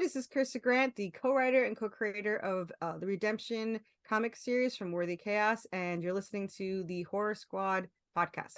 This is Corissa Grant, the co-writer and co-creator of the Redemption comic series from Worthy Chaos, and you're listening to the Horror Squad podcast.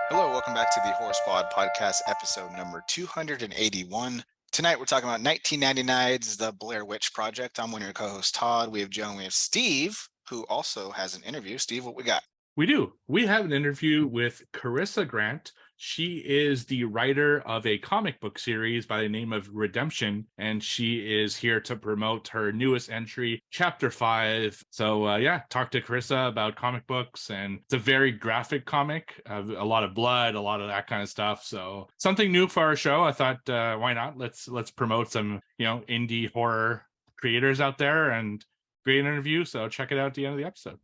Hello, welcome back to the Horror Squad podcast, episode number 281. Tonight we're talking about 1999's The Blair Witch Project. I'm one of your co-hosts, Todd. We have Joe and we have Steve, who also has an interview. Steve, what we got? We do. We have an interview with Corissa Grant. She is the writer of a comic book series by the name of Redemption, and she is here to promote her newest entry, Chapter 5. So, talk to Corissa about comic books, and it's a very graphic comic, a lot of blood, a lot of that kind of stuff. So, something new for our show. I thought, why not? Let's promote some, indie horror creators out there, and great interview. So, check it out at the end of the episode.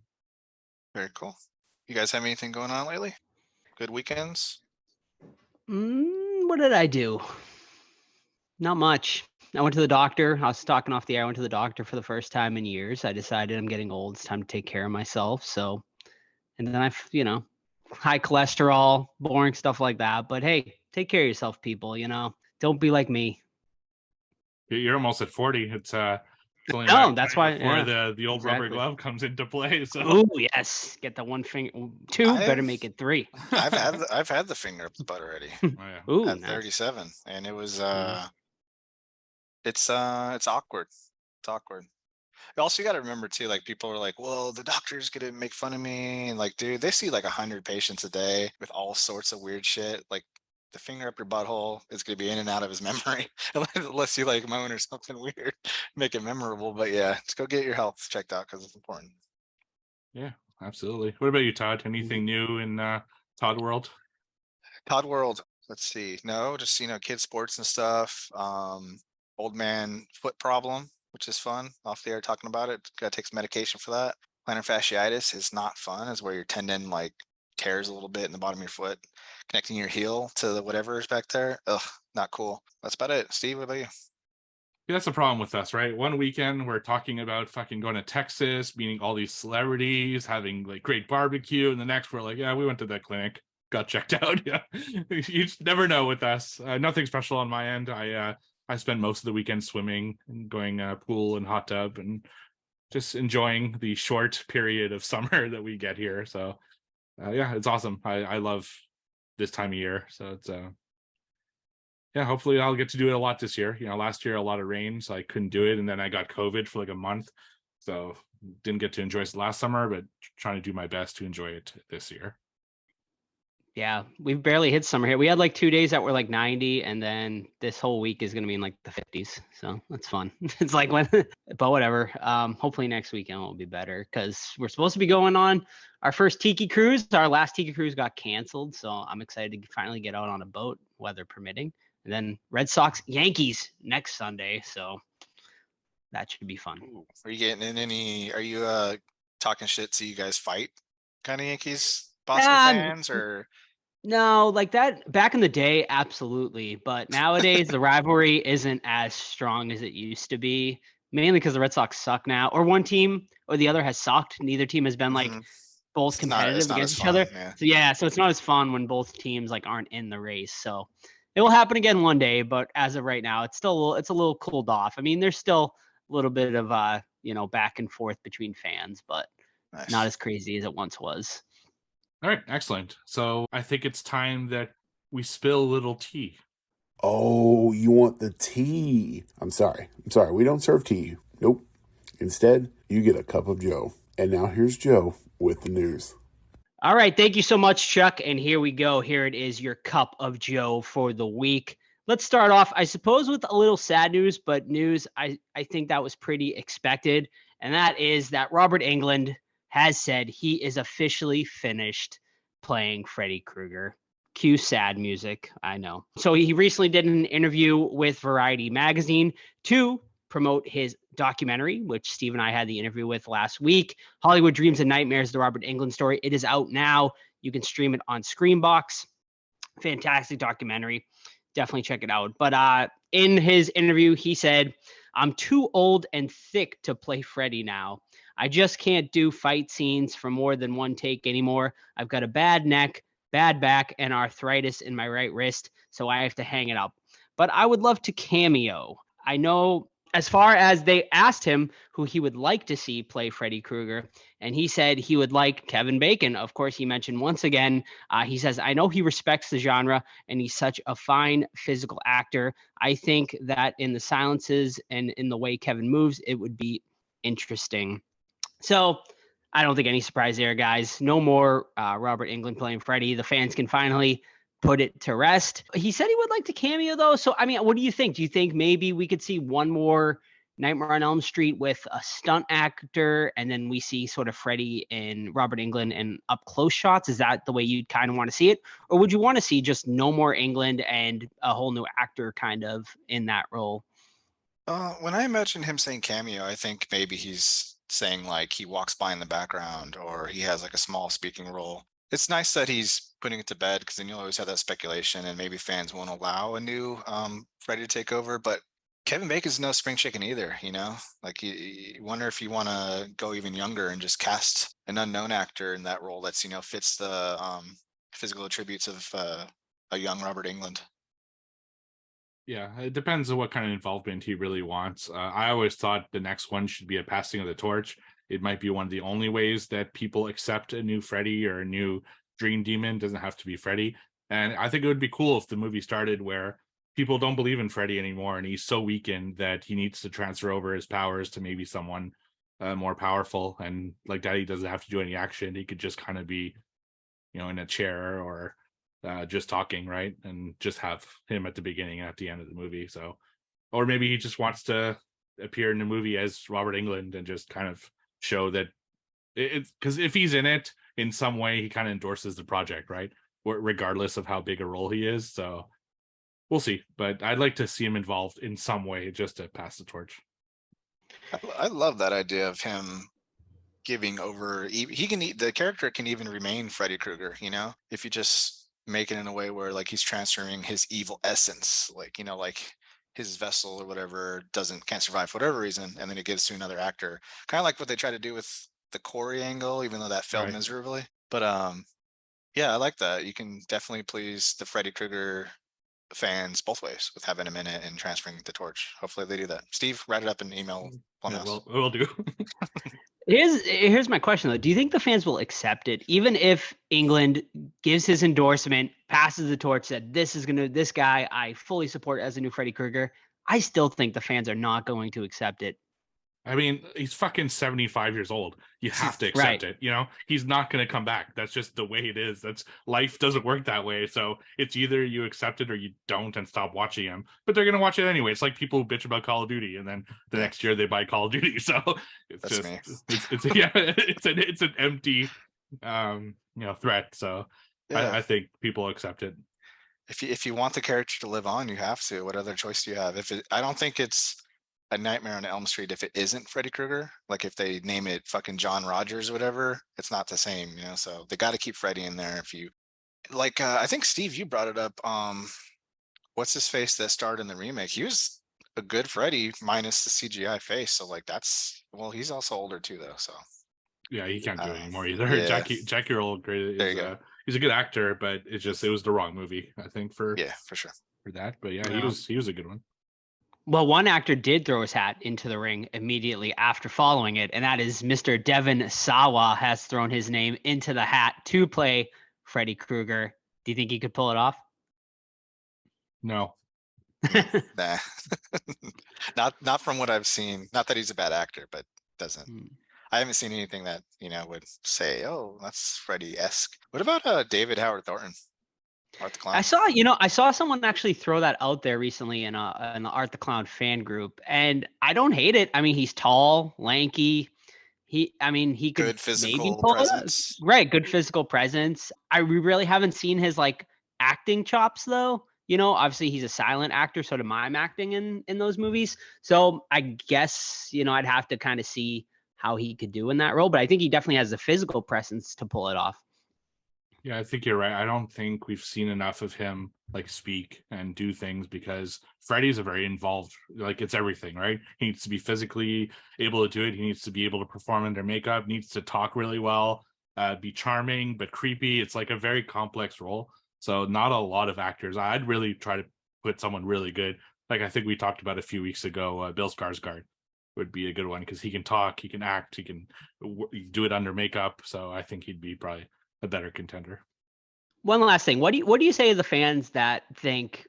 Very cool. You guys have anything going on lately? Good weekends? What did I do? Not much. I went to the doctor. I was talking off the air. I went to the doctor for the first time in years. I decided I'm getting old. It's time to take care of myself. So, and then high cholesterol, boring stuff like that. But hey, take care of yourself, people. Don't be like me. You're almost at 40. It's only that's why the old rubber glove comes into play. So oh yes, get the one finger. Better make it 3. I've had the finger up the butt already. Ooh, at 37, and it was it's awkward. It's awkward. Also, you got to remember too, like, people are like, well, the doctor's gonna make fun of me, and like, dude, they see like 100 patients a day with all sorts of weird shit. Like, the finger up your butthole is going to be in and out of his memory unless you like moan or something weird, make it memorable. But yeah, just go get your health checked out because it's important. Yeah, absolutely. What about you, Todd? Anything new in Todd World? Todd World. Let's see. No, just kids sports and stuff. Old man foot problem, which is fun. Off the air talking about it. Got to take some medication for that. Plantar fasciitis is not fun. It's where your tendon like tears a little bit in the bottom of your foot, connecting your heel to the whatever is back there. Ugh, not cool. That's about it. Steve, what about you? Yeah, that's the problem with us, right? One weekend we're talking about fucking going to Texas, meeting all these celebrities, having like great barbecue, and the next we're like, yeah, we went to that clinic, got checked out. Yeah, you just never know with us. Nothing special on my end. I spend most of the weekend swimming and going pool and hot tub and just enjoying the short period of summer that we get here. So it's awesome. I love this time of year. So it's hopefully I'll get to do it a lot this year. Last year a lot of rain, so I couldn't do it, and then I got COVID for like a month, so didn't get to enjoy it last summer, but trying to do my best to enjoy it this year. Yeah, we've barely hit summer here. We had like 2 days that were like 90, and then this whole week is going to be in like the 50s. So that's fun. It's like but whatever. Hopefully next weekend will be better because we're supposed to be going on our first tiki cruise. Our last tiki cruise got canceled, so I'm excited to finally get out on a boat, weather permitting. And then Red Sox Yankees next Sunday, so that should be fun. Are you getting in any? Are you talking shit so you guys fight kind of Yankees Boston fans or? No, like that back in the day, absolutely. But nowadays, the rivalry isn't as strong as it used to be, mainly because the Red Sox suck now. Or one team or the other has sucked. Neither team has been like both competitive against each other. So it's not as fun when both teams like aren't in the race. So it will happen again one day. But as of right now, it's a little cooled off. I mean, there's still a little bit of back and forth between fans, but not as crazy as it once was. All right, excellent. So I think it's time that we spill a little tea. Oh, you want the tea? I'm sorry. We don't serve tea. Nope. Instead, you get a cup of Joe. And now here's Joe with the news. All right. Thank you so much, Chuck. And here we go. Here it is, your cup of Joe for the week. Let's start off, I suppose, with a little sad news, but news I think that was pretty expected. And that is that Robert Englund has said he is officially finished playing Freddy Krueger. Cue sad music, I know. So he recently did an interview with Variety magazine to promote his documentary, which Steve and I had the interview with last week, Hollywood Dreams and Nightmares, the Robert Englund story. It is out now. You can stream it on Screambox. Fantastic documentary. definitely check it out. But in his interview, he said, "I'm too old and thick to play Freddy now. I just can't do fight scenes for more than one take anymore. I've got a bad neck, bad back, and arthritis in my right wrist, so I have to hang it up. But I would love to cameo. I know." As far as they asked him who he would like to see play Freddy Krueger, and he said he would like Kevin Bacon. Of course, he mentioned once again, he says, "I know he respects the genre and he's such a fine physical actor. I think that in the silences and in the way Kevin moves, it would be interesting." So I don't think any surprise there, guys. No more Robert Englund playing Freddy. The fans can finally put it to rest. He said he would like to cameo, though. So, I mean, what do you think? Do you think maybe we could see one more Nightmare on Elm Street with a stunt actor, and then we see sort of Freddy and Robert Englund in up close shots? Is that the way you'd kind of want to see it? Or would you want to see just no more Englund and a whole new actor kind of in that role? When I imagine him saying cameo, I think maybe he's saying like he walks by in the background or he has like a small speaking role. It's nice that he's putting it to bed because then you'll always have that speculation and maybe fans won't allow a new Freddy to take over. But Kevin Bacon's no spring chicken either, you know? Like you wonder if you want to go even younger and just cast an unknown actor in that role that's, you know, fits the physical attributes of a young Robert Englund. Yeah, it depends on what kind of involvement he really wants. I always thought the next one should be a passing of the torch. It might be one of the only ways that people accept a new Freddy or a new Dream Demon. Doesn't have to be Freddy. And I think it would be cool if the movie started where people don't believe in Freddy anymore and he's so weakened that he needs to transfer over his powers to maybe someone more powerful. And like that, he doesn't have to do any action. He could just kind of be, you know, in a chair or just talking, right? And just have him at the beginning and at the end of the movie. So, or maybe he just wants to appear in the movie as Robert Englund and just kind of show that it's because if he's in it in some way, he kind of endorses the project, right? Regardless of how big a role he is. So we'll see. But I'd like to see him involved in some way just to pass the torch. I love that idea of him giving over. He can, the character can even remain Freddy Krueger, you know, if you just make it in a way where like he's transferring his evil essence, like, you know, like his vessel or whatever can't survive for whatever reason, and then it gives to another actor, kind of like what they tried to do with the Corey angle, even though that failed miserably. But yeah, I like that. You can definitely please the Freddy Krueger fans both ways with having him in it and transferring the torch. Hopefully they do that. Steve, write it up in the email. Yeah, we'll do. Here's my question though. Do you think the fans will accept it, even if Englund gives his endorsement, passes the torch, said this guy I fully support as a new Freddy Krueger? I still think the fans are not going to accept it. I mean, he's fucking 75 years old. You have to accept it. You know, he's not going to come back. That's just the way it is. That's life doesn't work that way. So it's either you accept it or you don't and stop watching him. But they're going to watch it anyway. It's like people who bitch about Call of Duty and then the next year they buy Call of Duty. So it's That's just me. it's an empty threat. So yeah. I think people accept it. If you want the character to live on, you have to. What other choice do you have? I don't think it's a Nightmare on Elm Street if it isn't Freddy Krueger. Like if they name it fucking John Rogers or whatever, it's not the same, you know. So they got to keep Freddy in there. If you like, I think Steve, you brought it up. What's his face that starred in the remake? He was a good Freddy minus the CGI face. So like he's also older too though. So yeah, he can't do it anymore either. Yeah. Jackie Earl Grant he's a good actor, but it was the wrong movie, I think, for sure for that. But yeah, he was a good one. Well, one actor did throw his hat into the ring immediately after following it, and that is Mr. Devon Sawa has thrown his name into the hat to play Freddy Krueger. Do you think he could pull it off? No. Nah. not from what I've seen. Not that he's a bad actor, but doesn't. I haven't seen anything that, you know, would say, oh, that's Freddy-esque. What about David Howard Thornton? Art the Clown. I saw someone actually throw that out there recently in the Art the Clown fan group, and I don't hate it. I mean, he's tall, lanky. He could good physical maybe pull presence. Right, good physical presence. We really haven't seen his like acting chops though. You know, obviously he's a silent actor, so to mime acting in those movies. So I guess, you know, I'd have to kind of see how he could do in that role, but I think he definitely has the physical presence to pull it off. Yeah, I think you're right. I don't think we've seen enough of him like speak and do things, because Freddy's a very involved, like it's everything, right? He needs to be physically able to do it. He needs to be able to perform under makeup, needs to talk really well, be charming but creepy. It's like a very complex role. So not a lot of actors. I'd really try to put someone really good. Like I think we talked about a few weeks ago, Bill Skarsgård would be a good one because he can talk, he can act, he can do it under makeup. So I think he'd be probably a better contender. One last thing. What do you say to the fans that think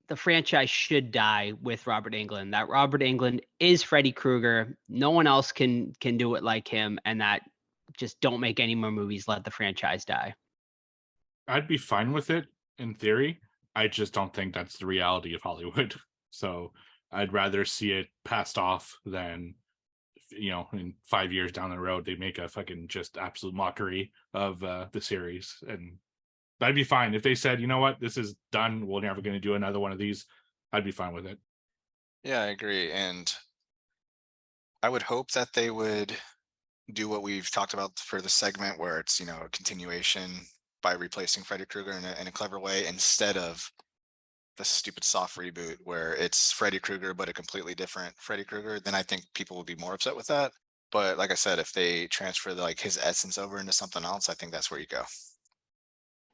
the franchise should die with Robert Englund? That Robert Englund is Freddy Krueger. No one else can do it like him, and that just don't make any more movies. Let the franchise die. I'd be fine with it in theory. I just don't think that's the reality of Hollywood. So I'd rather see it passed off than, in 5 years down the road, they make a fucking just absolute mockery of the series. And I'd be fine if they said, you know what, this is done, we're never going to do another one of these. I'd be fine with it. Yeah, I agree. And I would hope that they would do what we've talked about for the segment, where it's, a continuation by replacing Freddy Krueger in a clever way, instead of the stupid soft reboot where it's Freddy Krueger but a completely different Freddy Krueger. Then I think people would be more upset with that. But like I said, if they transfer his essence over into something else, I think that's where you go.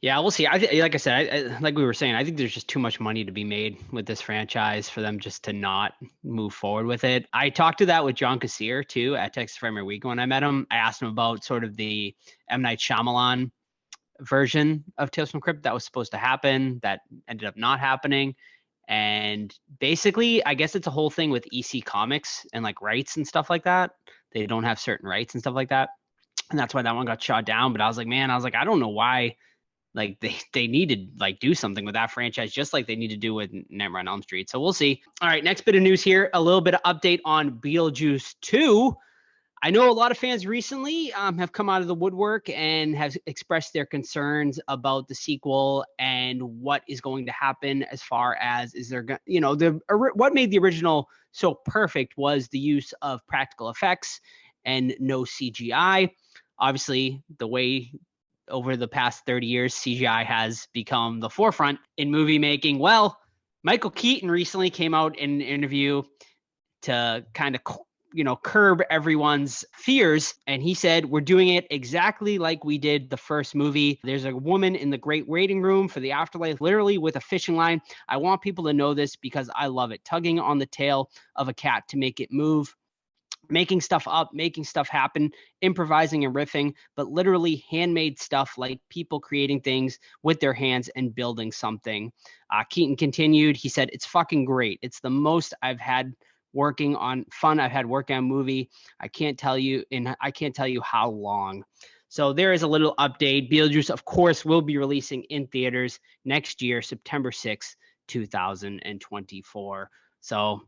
Yeah, we'll see. Like I said, like we were saying, I think there's just too much money to be made with this franchise for them just to not move forward with it. I talked to that with John Kassir too at Texas Frame Week when I met him. I asked him about sort of the M. Night Shyamalan version of Tales from the Crypt that was supposed to happen that ended up not happening. And basically, I guess it's a whole thing with EC Comics and like rights and stuff like that. They don't have certain rights and stuff like that. And that's why that one got shot down. But I was like, I don't know why. Like they need to like do something with that franchise, just like they need to do with Nightmare on Elm Street. So we'll see. All right, next bit of news here. A little bit of update on Beetlejuice 2. I know a lot of fans recently have come out of the woodwork and have expressed their concerns about the sequel and what is going to happen as far as what made the original so perfect was the use of practical effects and no CGI. Obviously, the way over the past 30 years, CGI has become the forefront in movie making. Well, Michael Keaton recently came out in an interview to kind of curb everyone's fears. And he said, we're doing it exactly like we did the first movie. There's a woman in the great waiting room for the afterlife, literally with a fishing line. I want people to know this because I love it. Tugging on the tail of a cat to make it move. Making stuff up, making stuff happen, improvising and riffing, but literally handmade stuff like people creating things with their hands and building something. Keaton continued. He said, it's fucking great. It's the most I've had working on a movie. I can't tell you how long. So there is a little update. Beetlejuice, of course, will be releasing in theaters next year, September 6th, 2024. So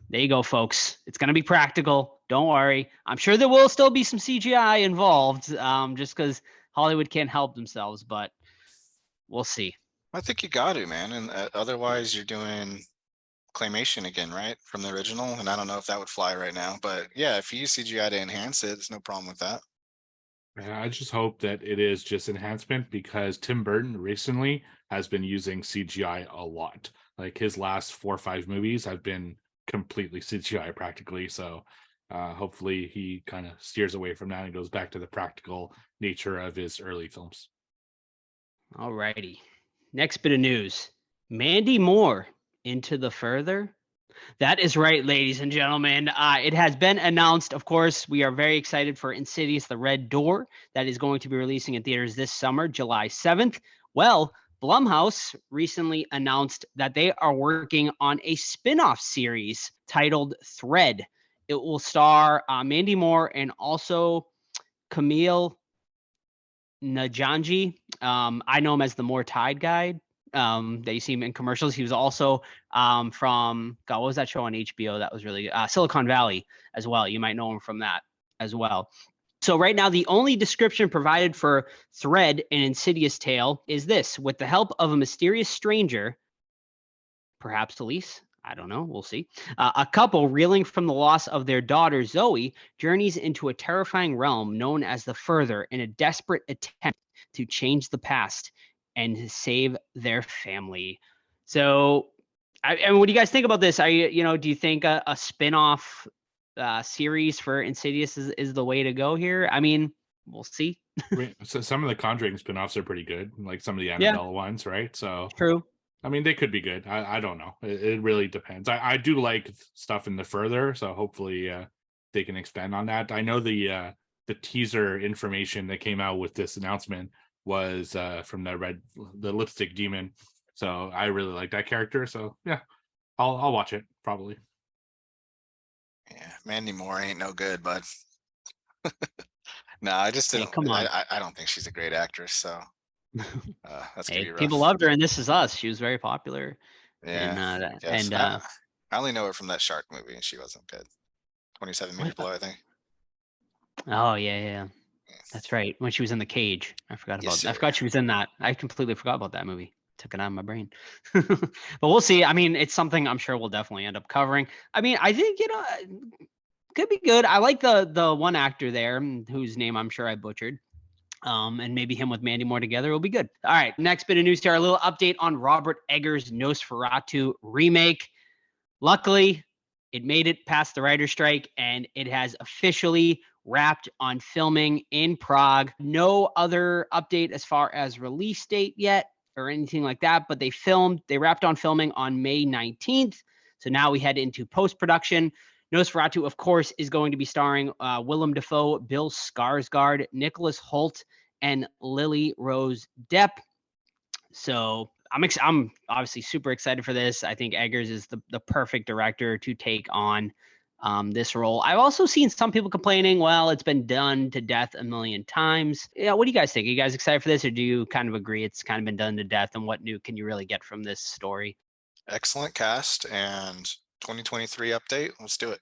there you go, folks. It's going to be practical. Don't worry. I'm sure there will still be some CGI involved, just because Hollywood can't help themselves, but we'll see. I think you got to, man. And otherwise you're doing claymation again, right? From the original. And I don't know if that would fly right now, but yeah, if you use CGI to enhance it, there's no problem with that. I just hope that it is just enhancement, because Tim Burton recently has been using CGI a lot. Like his last 4 or 5 movies have been completely CGI practically. So hopefully he kind of steers away from that and goes back to the practical nature of his early films. All righty. Next bit of news. Mandy Moore into the further. That is right, ladies and gentlemen. It has been announced, of course, we are very excited for Insidious The Red Door. That is going to be releasing in theaters this summer, July 7th. Well, Blumhouse recently announced that they are working on a spin-off series titled Thread. It will star Mandy Moore and also Camille Najanji. I know him as the More Tide guy. That you see him in commercials. He was also from, God, what was that show on HBO that was really Silicon Valley as well. You might know him from that as well. So right now, the only description provided for Thread, an Insidious tale, is this: with the help of a mysterious stranger, perhaps Elise, I don't know, we'll see, a couple reeling from the loss of their daughter Zoe journeys into a terrifying realm known as the Further in a desperate attempt to change the past. and save their family. So, I mean, what do you guys think about this? Do you think a spin-off series for Insidious is the way to go here? I mean, we'll see. So some of the Conjuring spin-offs are pretty good, like some of the Yeah. Annabelle ones, right? So True. I mean, they could be good. I don't know. It really depends. I do like stuff in the further, so hopefully they can expand on that. I know the teaser information that came out with this announcement was from the lipstick demon. So I really like that character. So yeah, I'll watch it probably. Yeah, Mandy Moore ain't no good, bud. No, I just Hey, didn't. come on. I don't think she's a great actress. So that's gonna Hey, be rough. people loved her in This Is Us. She was very popular. Yeah. And, yes. I only know her from that shark movie, and she wasn't good. 27 Meters Below, I think. Oh yeah. That's right. When she was in the cage, I forgot Yes, about. I sir. forgot she was in that. I completely forgot about that movie. Took it out of my brain. But we'll see. I mean, it's something I'm sure we'll definitely end up covering. I mean, I think could be good. I like the one actor there whose name I'm sure I butchered. And maybe him with Mandy Moore together will be good. All right, next bit of news here. A little update on Robert Eggers' Nosferatu remake. Luckily, it made it past the writer's strike, and it has officially wrapped on filming in Prague. No other update as far as release date yet or anything like that, but they wrapped on filming on May 19th. So now we head into post-production. Nosferatu, of course, is going to be starring Willem Dafoe, Bill Skarsgård, Nicholas Hoult, and Lily Rose Depp. So I'm obviously super excited for this. I think Eggers is the perfect director to take on this role. I've also seen some people complaining, well, it's been done to death a million times. Yeah, what do you guys think? Are you guys excited for this, or do you kind of agree it's kind of been done to death? And what new can you really get from this story? Excellent cast and 2023 update. Let's do it.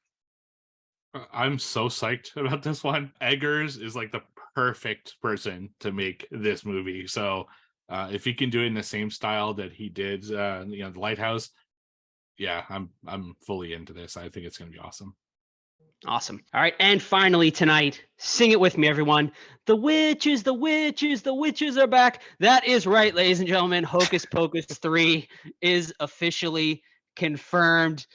I'm so psyched about this one. Eggers is like the perfect person to make this movie. So if he can do it in the same style that he did, The Lighthouse, yeah, I'm fully into this. I think it's going to be awesome. Awesome. All right. And finally tonight, sing it with me, everyone. The witches are back. That is right, ladies and gentlemen. Hocus Pocus 3 is officially confirmed.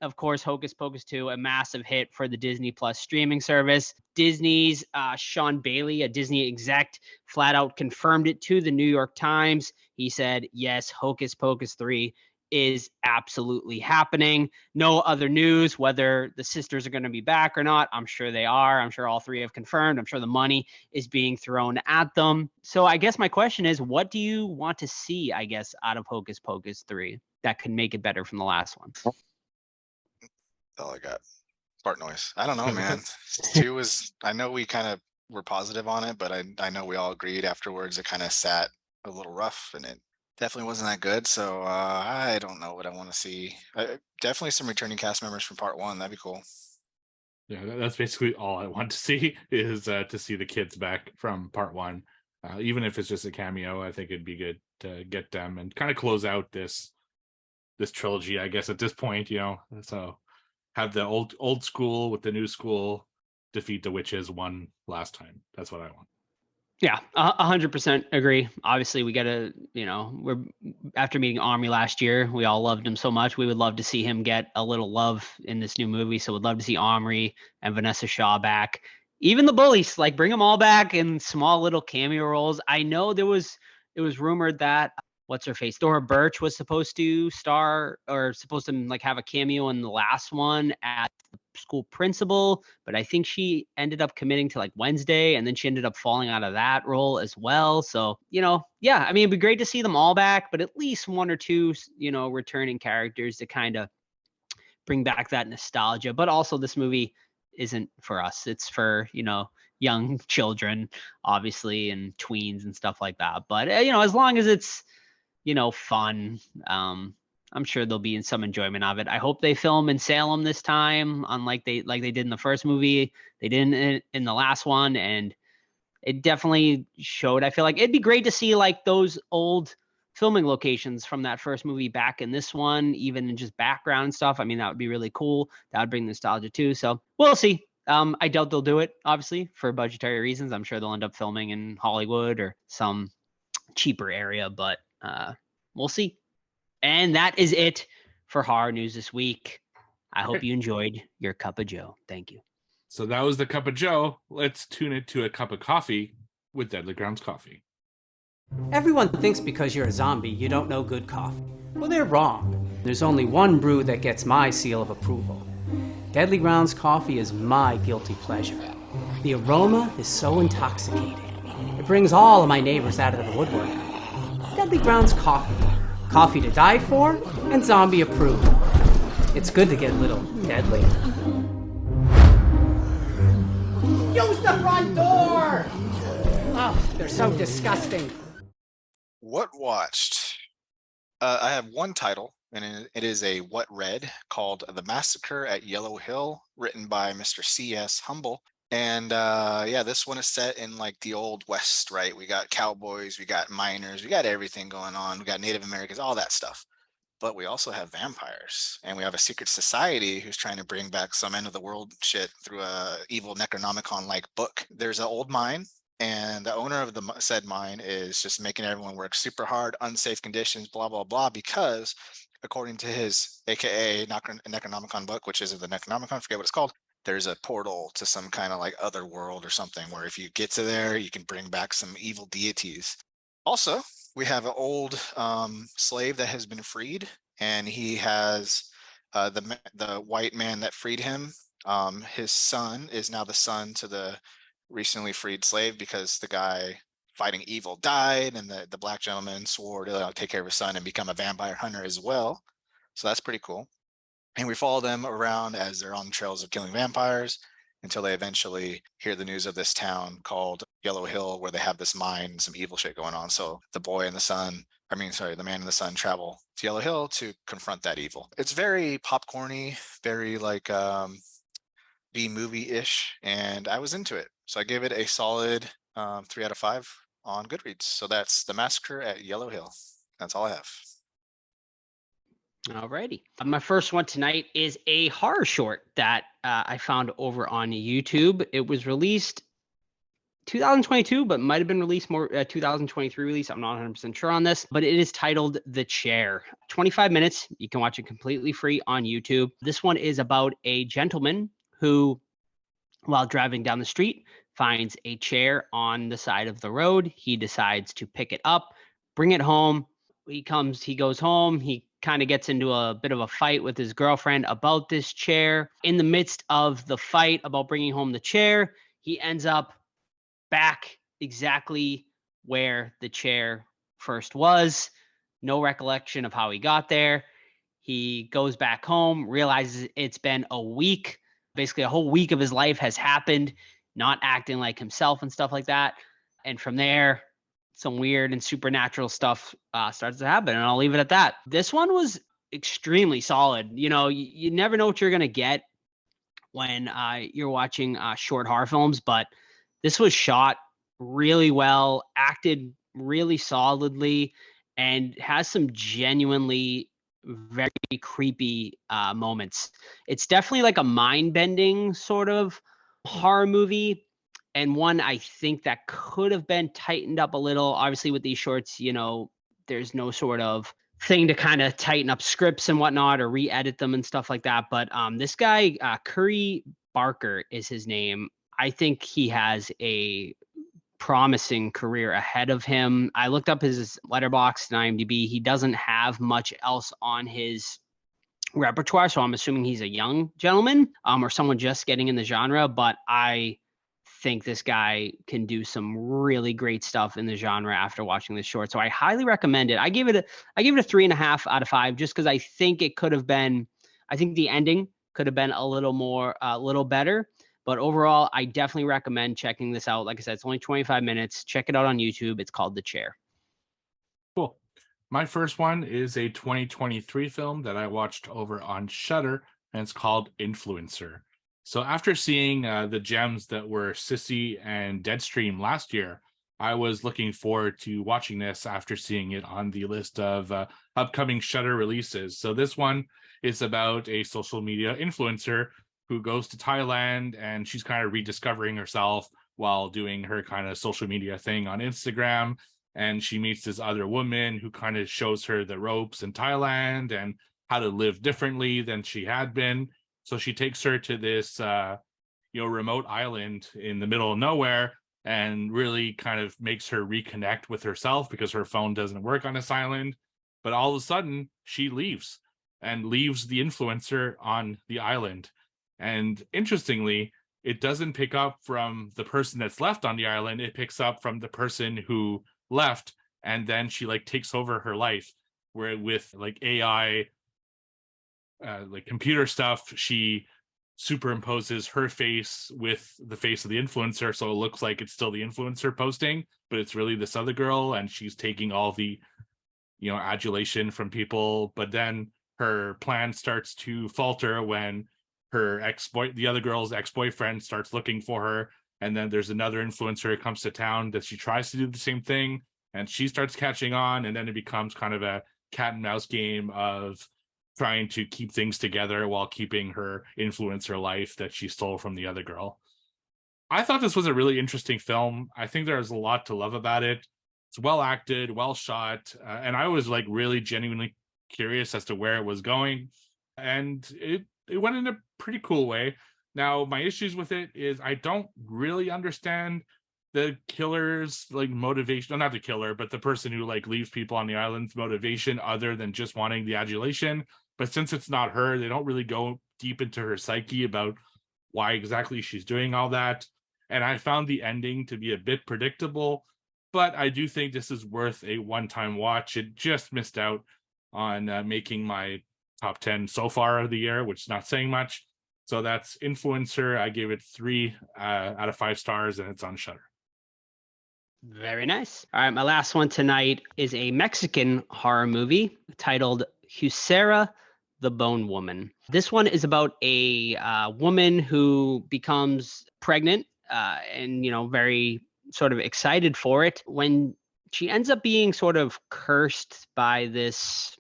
Of course, Hocus Pocus 2, a massive hit for the Disney Plus streaming service. Disney's Sean Bailey, a Disney exec, flat out confirmed it to the New York Times. He said, yes, Hocus Pocus 3 is absolutely happening. No other news, whether the sisters are going to be back or not. I'm sure they are. I'm sure all three have confirmed. I'm sure the money is being thrown at them. So I guess my question is, what do you want to see, I guess, out of Hocus Pocus 3 that could make it better from the last one? That's all I got. Fart noise. I don't know, man. 2 was, I know we kind of were positive on it, but I know we all agreed afterwards it kind of sat a little rough, and it definitely wasn't that good. So I don't know what I want to see. Definitely some returning cast members from part 1. That'd be cool. Yeah, that's basically all I want to see is to see the kids back from part 1. Even if it's just a cameo, I think it'd be good to get them and kind of close out this trilogy, I guess, at this point, So have the old school with the new school defeat the witches one last time. That's what I want. Yeah, 100% agree. Obviously, we got to, we're after meeting Omri last year, we all loved him so much. We would love to see him get a little love in this new movie. So we'd love to see Omri and Vanessa Shaw back. Even the bullies, like bring them all back in small little cameo roles. I know it was rumored that what's her face, Dora Birch was supposed to star or supposed to like have a cameo in the last one at the school principal, but I think she ended up committing to like Wednesday, and then she ended up falling out of that role as well. So, yeah, I mean, it'd be great to see them all back, but at least one or two, returning characters to kind of bring back that nostalgia. But also this movie isn't for us. It's for, young children, obviously, and tweens and stuff like that. But, as long as it's, fun, I'm sure there'll be some enjoyment of it. I hope they film in Salem this time, unlike they did in the first movie. They didn't in the last one, and it definitely showed. I feel like it'd be great to see like those old filming locations from that first movie back in this one, even in just background stuff. I mean, that would be really cool. That would bring nostalgia too. So we'll see. I doubt they'll do it, obviously, for budgetary reasons. I'm sure they'll end up filming in Hollywood or some cheaper area, but we'll see. And that is it for horror news this week. I hope you enjoyed your cup of Joe. Thank you. So that was the cup of Joe. Let's tune it to a cup of coffee with Deadly Grounds Coffee. Everyone thinks because you're a zombie, you don't know good coffee. Well, they're wrong. There's only one brew that gets my seal of approval. Deadly Grounds Coffee is my guilty pleasure. The aroma is so intoxicating. It brings all of my neighbors out of the woodwork. Deadly Grounds Coffee. Coffee to die for and zombie approved. It's good to get a little deadly. Use the front door! Oh, they're so disgusting. What watched? I have one title, and it is a what read called The Massacre at Yellow Hill, written by Mr. C.S. Humble. And yeah, this one is set in like the old West, right? We got cowboys, we got miners, we got everything going on. We got Native Americans, all that stuff. But we also have vampires, and we have a secret society who's trying to bring back some end of the world shit through a evil Necronomicon-like book. There's an old mine, and the owner of the said mine is just making everyone work super hard, unsafe conditions, blah, blah, blah, because according to his AKA Necronomicon book, which is the Necronomicon, I forget what it's called, there's a portal to some kind of like other world or something where if you get to there, you can bring back some evil deities. Also, we have an old slave that has been freed, and he has the white man that freed him. His son is now the son to the recently freed slave because the guy fighting evil died, and the black gentleman swore to take care of his son and become a vampire hunter as well. So that's pretty cool. And we follow them around as they're on the trails of killing vampires until they eventually hear the news of this town called Yellow Hill, where they have this mine and some evil shit going on. So the boy and the son, the man and the son travel to Yellow Hill to confront that evil. It's very popcorny, very like B-movie-ish, and I was into it. So I gave it a solid 3 out of 5 on Goodreads. So that's The Massacre at Yellow Hill. That's all I have. Alrighty. My first one tonight is a horror short that I found over on YouTube. It was released 2022, but might have been released more 2023 release. I'm not 100% sure on this, but it is titled The Chair. 25 minutes. You can watch it completely free on YouTube. This one is about a gentleman who, while driving down the street, finds a chair on the side of the road. He decides to pick it up, bring it home. He goes home. He kind of gets into a bit of a fight with his girlfriend about this chair. In the midst of the fight about bringing home the chair, he ends up back exactly where the chair first was. No recollection of how he got there. He goes back home, realizes it's been a week. Basically, a whole week of his life has happened, not acting like himself and stuff like that. And from there, some weird and supernatural stuff starts to happen, and I'll leave it at that. This one was extremely solid. You know, you never know what you're going to get when you're watching short horror films, but this was shot really well, acted really solidly, and has some genuinely very creepy moments. It's definitely like a mind-bending sort of horror movie, and one I think that could have been tightened up a little. Obviously, with these shorts, you know, there's no sort of thing to kind of tighten up scripts and whatnot or re-edit them and stuff like that. But this guy, Curry Barker is his name. I think he has a promising career ahead of him. I looked up his Letterboxd and IMDb. He doesn't have much else on his repertoire, so I'm assuming he's a young gentleman or someone just getting in the genre. But I think this guy can do some really great stuff in the genre after watching this short. So I highly recommend it. I give it a 3.5 out of 5 just because I think it could have been. I think the ending could have been a little better. But overall, I definitely recommend checking this out. Like I said, it's only 25 minutes. Check it out on YouTube. It's called The Chair. Cool. My first one is a 2023 film that I watched over on Shudder, and it's called Influencer. So after seeing the gems that were Sissy and Deadstream last year, I was looking forward to watching this after seeing it on the list of upcoming Shudder releases. So this one is about a social media influencer who goes to Thailand, and she's kind of rediscovering herself while doing her kind of social media thing on Instagram. and she meets this other woman who kind of shows her the ropes in Thailand and how to live differently than she had been. So she takes her to this remote island in the middle of nowhere and really kind of makes her reconnect with herself because her phone doesn't work on this island. But all of a sudden she leaves the influencer on the island. And interestingly, it doesn't pick up from the person that's left on the island. It picks up from the person who left, and then she like takes over her life, where with like AI, like computer stuff, she superimposes her face with the face of the influencer, so it looks like it's still the influencer posting, but it's really this other girl, and she's taking all the adulation from people. But then her plan starts to falter when the other girl's ex-boyfriend starts looking for her, and then there's another influencer who comes to town that she tries to do the same thing, and she starts catching on, and then it becomes kind of a cat and mouse game of trying to keep things together while keeping her influencer life that she stole from the other girl. I thought this was a really interesting film. I think there's a lot to love about it. It's well acted, well shot, and I was like really genuinely curious as to where it was going, and it went in a pretty cool way. Now, my issues with it is I don't really understand the killer's like motivation. Not the killer, but the person who like leaves people on the island's motivation, other than just wanting the adulation. But since it's not her, they don't really go deep into her psyche about why exactly she's doing all that. And I found the ending to be a bit predictable, but I do think this is worth a one-time watch. It just missed out on making my top 10 so far of the year, which is not saying much. So that's Influencer. I gave it 3 out of 5 stars, and it's on Shudder. Very nice. All right, my last one tonight is a Mexican horror movie titled Corissa the Bone Woman. This one is about a woman who becomes pregnant and, very sort of excited for it, when she ends up being sort of cursed by this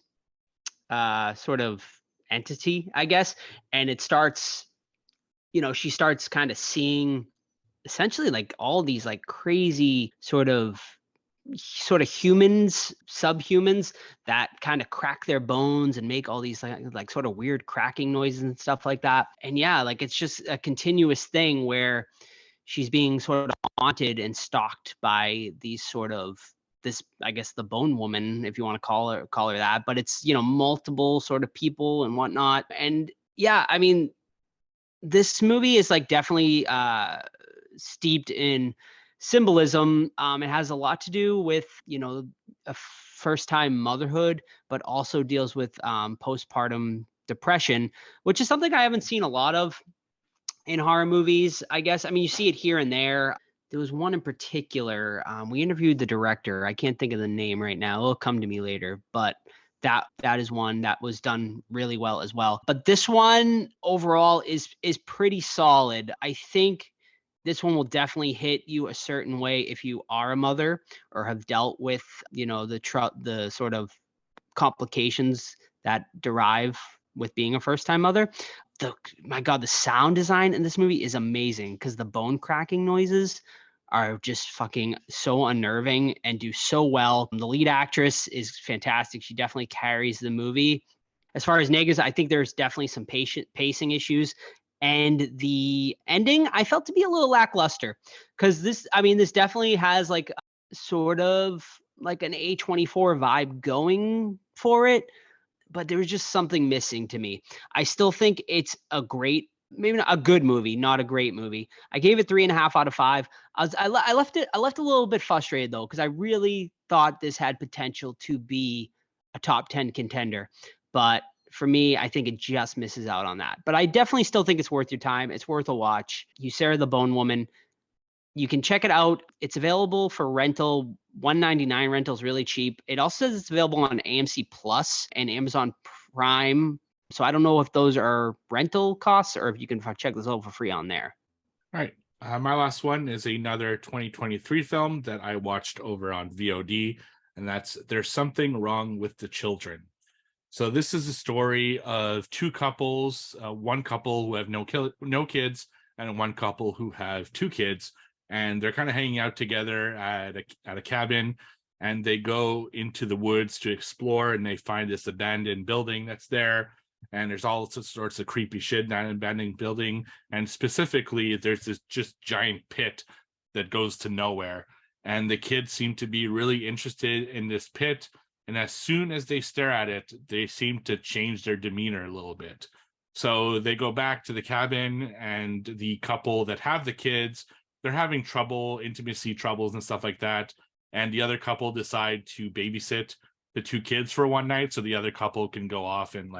sort of entity, I guess. And it starts, she starts kind of seeing essentially like all these like crazy sort of humans, subhumans that kind of crack their bones and make all these like sort of weird cracking noises and stuff like that. And yeah, like it's just a continuous thing where she's being sort of haunted and stalked by these sort of I guess the bone woman, if you want to call her that, but it's, multiple sort of people and whatnot. And yeah, I mean, this movie is like definitely steeped in symbolism. It has a lot to do with, a first-time motherhood, but also deals with postpartum depression, which is something I haven't seen a lot of in horror movies, I guess. I mean, you see it here and there. There was one in particular. We interviewed the director. I can't think of the name right now. It'll come to me later, but that is one that was done really well as well. But this one overall is pretty solid. I think this one will definitely hit you a certain way if you are a mother or have dealt with, the sort of complications that derive with being a first-time mother. My God, the sound design in this movie is amazing because the bone cracking noises are just fucking so unnerving and do so well. The lead actress is fantastic. She definitely carries the movie. As far as negatives, I think there's definitely some pacing issues. And the ending, I felt to be a little lackluster because this definitely has like sort of like an A24 vibe going for it, but there was just something missing to me. I still think it's a great, maybe not a good movie, not a great movie. I gave it 3.5 out of 5. I left a little bit frustrated though, because I really thought this had potential to be a top 10 contender, but for me, I think it just misses out on that. But I definitely still think it's worth your time. It's worth a watch. Corissa the Bone Woman. You can check it out. It's available for rental. $1.99 rental is really cheap. It also says it's available on AMC Plus and Amazon Prime. So I don't know if those are rental costs or if you can check this out for free on there. All right. My last one is another 2023 film that I watched over on VOD, and that's There's Something Wrong with the Children. So this is a story of 2 couples, one couple who have no kids and one couple who have 2 kids, and they're kind of hanging out together at a cabin, and they go into the woods to explore, and they find this abandoned building that's there, and there's all sorts of creepy shit in that abandoned building, and specifically there's this just giant pit that goes to nowhere, and the kids seem to be really interested in this pit, and as soon as they stare at it, they seem to change their demeanor a little bit. So they go back to the cabin, and the couple that have the kids, they're having intimacy troubles and stuff like that. And the other couple decide to babysit the two kids for one night, so the other couple can go off and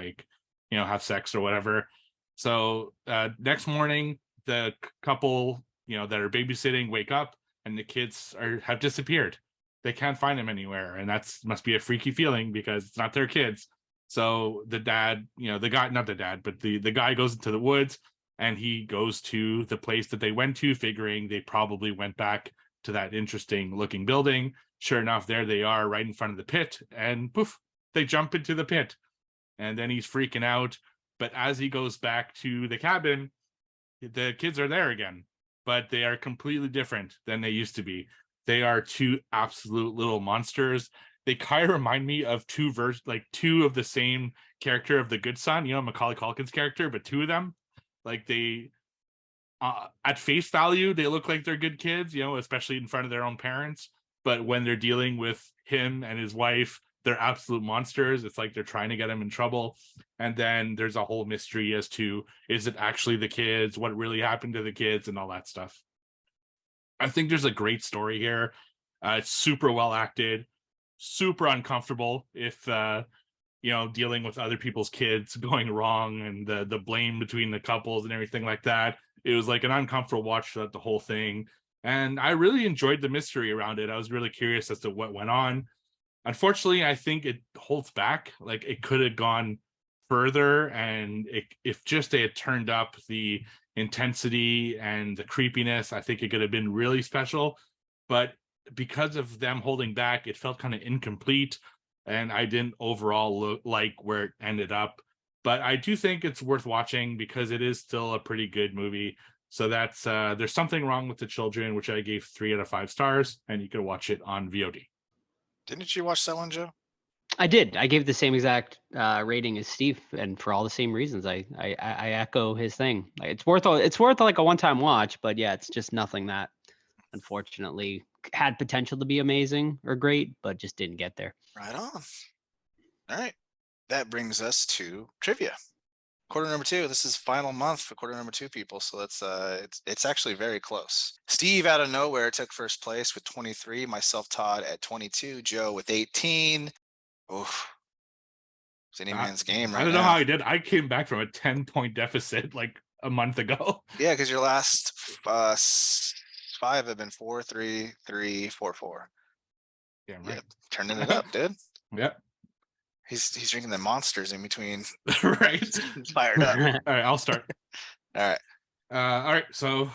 have sex or whatever. So next morning, the couple, that are babysitting wake up, and the kids have disappeared. They can't find them anywhere, and must be a freaky feeling because it's not their kids. So the dad, the guy, not the dad, but the guy goes into the woods, and he goes to the place that they went to, figuring they probably went back to that interesting looking building. Sure enough, there they are right in front of the pit, and poof, they jump into the pit. And then he's freaking out. But as he goes back to the cabin, the kids are there again, but they are completely different than they used to be. They are two absolute little monsters. They kind of remind me of two of the same character of the Good Son, Macaulay Culkin's character, but two of them. Like they, at face value, they look like they're good kids, especially in front of their own parents. But when they're dealing with him and his wife, they're absolute monsters. It's like they're trying to get him in trouble. And then there's a whole mystery as to, is it actually the kids? What really happened to the kids and all that stuff? I think there's a great story here. It's super well acted, super uncomfortable if dealing with other people's kids going wrong, and the blame between the couples and everything like that. It was like an uncomfortable watch throughout the whole thing, and I really enjoyed the mystery around it. I was really curious as to what went on. Unfortunately, I think it holds back. Like, it could have gone further, and if just they had turned up the intensity and the creepiness, I think it could have been really special. But because of them holding back, it felt kind of incomplete, and I didn't overall like where it ended up. But I do think it's worth watching because it is still a pretty good movie. So that's There's Something Wrong with the Children, which I gave 3 out of 5 stars, and you can watch it on VOD. Didn't you watch that one, Joe? I did. I gave the same exact rating as Steve, and for all the same reasons. I echo his thing. It's worth like a one-time watch, but yeah, it's just nothing that unfortunately had potential to be amazing or great, but just didn't get there. Right on. All right. That brings us to trivia. Quarter number 2. This is final month for quarter number 2, people. So that's it's actually very close. Steve out of nowhere took first place with 23. Myself, Todd, at 22. Joe with 18. Oof. It's any man's game right now. I don't know how I did. I came back from a 10-point deficit like a month ago. Yeah, because your last 5 have been 4, 3, 3, 4, 4. Yeah, right. Yeah, turning it up, dude. Yep. He's drinking the monsters in between. Right. He's fired up. All right, I'll start. All right. All right. So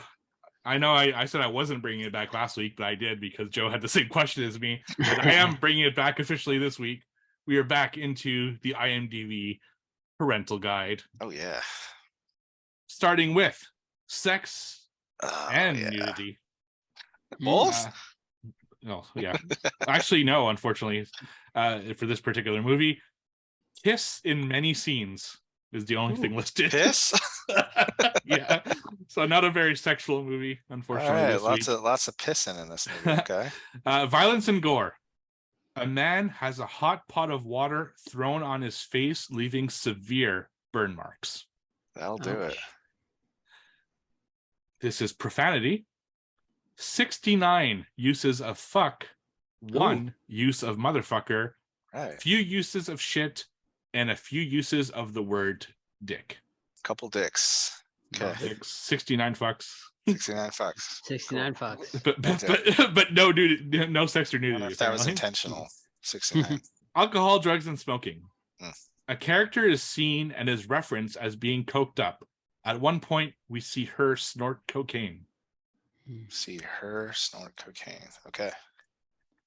I know I said I wasn't bringing it back last week, but I did because Joe had the same question as me. But I am bringing it back officially this week. We are back into the IMDb parental guide. Oh, yeah. Starting with sex and nudity. Both? No, yeah. Actually, no, unfortunately, for this particular movie. Kiss in many scenes is the only thing listed. Kiss? Yeah. So not a very sexual movie, unfortunately. All right, this week. lots of pissing in this movie, okay. Violence and gore. A man has a hot pot of water thrown on his face, leaving severe burn marks. That'll do it. This is profanity. 69 uses of fuck, 1 use of motherfucker, Right. few uses of shit, and a few uses of the word dick. Couple dicks. Okay. Dicks, 69 fucks. 69 fucks. 69 fucks. But no nudity, no sex or I don't nudity. know if that was apparently. intentional. 69. Alcohol, drugs, and smoking. Mm. A character is seen and is referenced as being coked up. At one point, we see her snort cocaine. See her snort cocaine. Okay.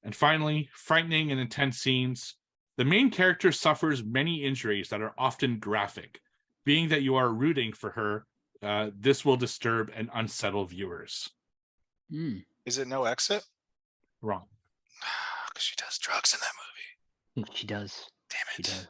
And finally, frightening and intense scenes. The main character suffers many injuries that are often graphic. Being that you are rooting for her, this will disturb and unsettle viewers. Is it No Exit? Wrong. because she does drugs in that movie. She does. Damn She it. does.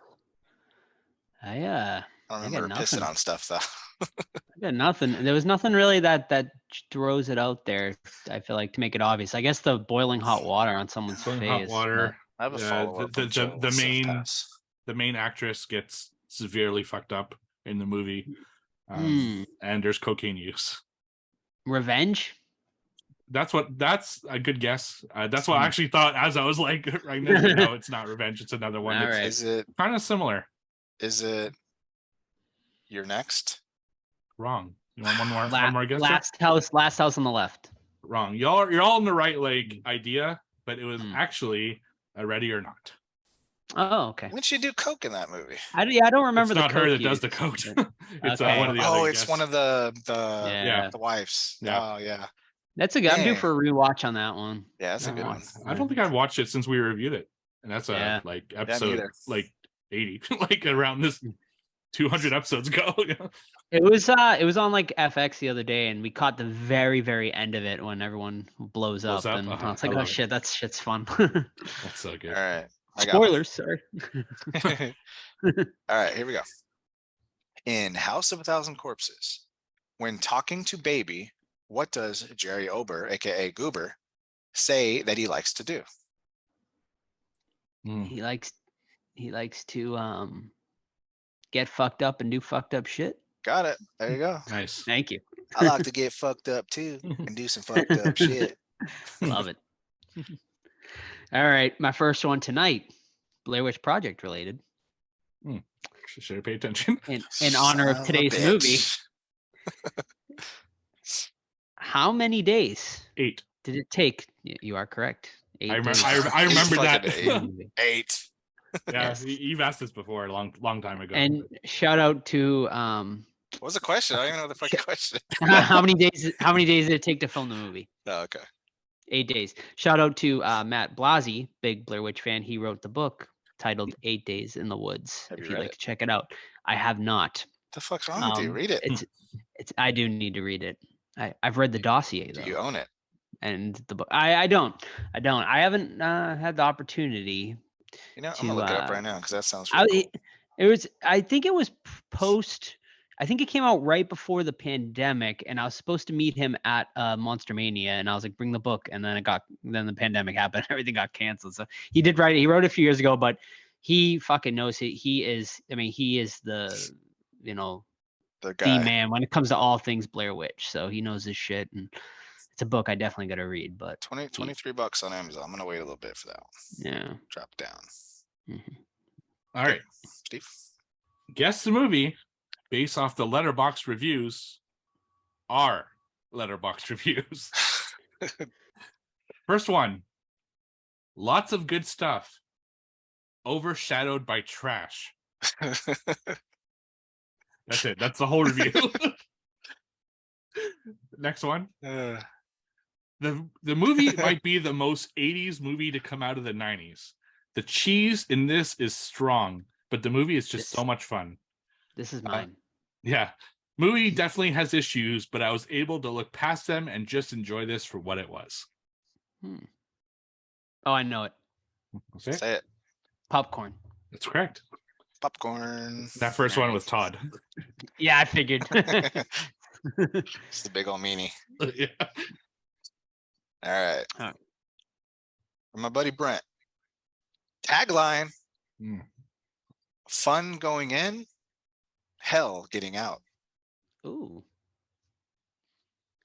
I don't I got remember her pissing nothing. on stuff though. I got nothing. There was nothing really that throws it out there. I feel like to make it obvious. I guess the boiling hot water on someone's Boiling face. hot water. I have a follow up. The main actress gets severely fucked up in the movie, Hmm. and there's cocaine use. Revenge. That's a good guess. That's what I actually thought as I was like right now. No, it's not Revenge. It's another one. All It's right. Is it? kind of similar. Is it? You're next. Wrong. You want one more guess? Last house on the left. Wrong. You're all in the right like idea, but it was actually a Ready or Not. Oh, okay. When she do coke in that movie? I don't remember It's the not her that coke does the use, coke. but- It's Okay. one of the other. Oh, it's guests. one of Yeah. the wives. Yeah. Oh yeah. That's a good. I'm due Man. for a rewatch on that one. Yeah, that's a good Uh, one. I don't think I've watched it since we reviewed it, and that's Yeah. like me episode either. like 80, like around this 200 episodes ago. It was on like FX the other day, and we caught the very, very end of it when everyone blows Blows up, up? and Uh-huh. I was I like, "Oh love it. shit, that shit's fun." That's so good. All right. I got one. Spoilers, sorry. All right, here we go. In House of a Thousand Corpses, when talking to Baby, what does Jerry Ober, aka Goober, say that he likes to do? He likes to get fucked up and do fucked up shit. Got it. There you go. Nice. Thank you. I like to get fucked up too and do some fucked up shit. Love it. All right, my first one tonight, Blair Witch Project related. Should have paid attention. In honor Son of today's a movie, bitch. how many days 8. did it take? You are correct. 8 I remember. days. I remember that. fucking 8. Yeah, Yes. you've asked this before a long time ago. And shout out to What was the question? I don't even know the fucking question. how many days did it take to film the movie? Oh, okay. 8 days. Shout out to Matt Blasi, big Blair Witch fan. He wrote the book titled 8 Days in the Woods. Have If you you'd read like it? to check it out. I have not. The fuck's wrong with you? Read it. It's I do need to read it. I've read the dossier Do though. you own it? And the book. I don't. I haven't had the opportunity. You know, I'm gonna look it up right now because that sounds really cool. It was. I think it was post. I think it came out right before the pandemic, and I was supposed to meet him at Monster Mania, and I was like, "Bring the book," and then the pandemic happened, everything got canceled. So he did write it. He wrote it a few years ago, but he fucking knows it. He is. I mean, he is the The guy. the man when it comes to all things Blair Witch. So he knows his shit, and it's a book I definitely got to read. But 23 bucks on Amazon. I'm gonna wait a little bit for that one. yeah. Drop down. All right. Steve. Guess the movie based off the Letterboxd reviews. Our Letterboxd reviews. First one. Lots of good stuff. Overshadowed by trash. That's it. That's the whole review. Next one. Uh, The movie might be the most 80s movie to come out of the 90s. The cheese in this is strong, but the movie is just so much fun. This is mine. Yeah. Movie definitely has issues, but I was able to look past them and just enjoy this for what it was. Oh, I know it. That's it. say it. Popcorn. That's correct. Popcorn. That first one was Todd. Yeah, I figured. It's the big old meanie. Yeah. All right. All right. From my buddy Brent. Tagline. Fun going in, hell getting out. Ooh.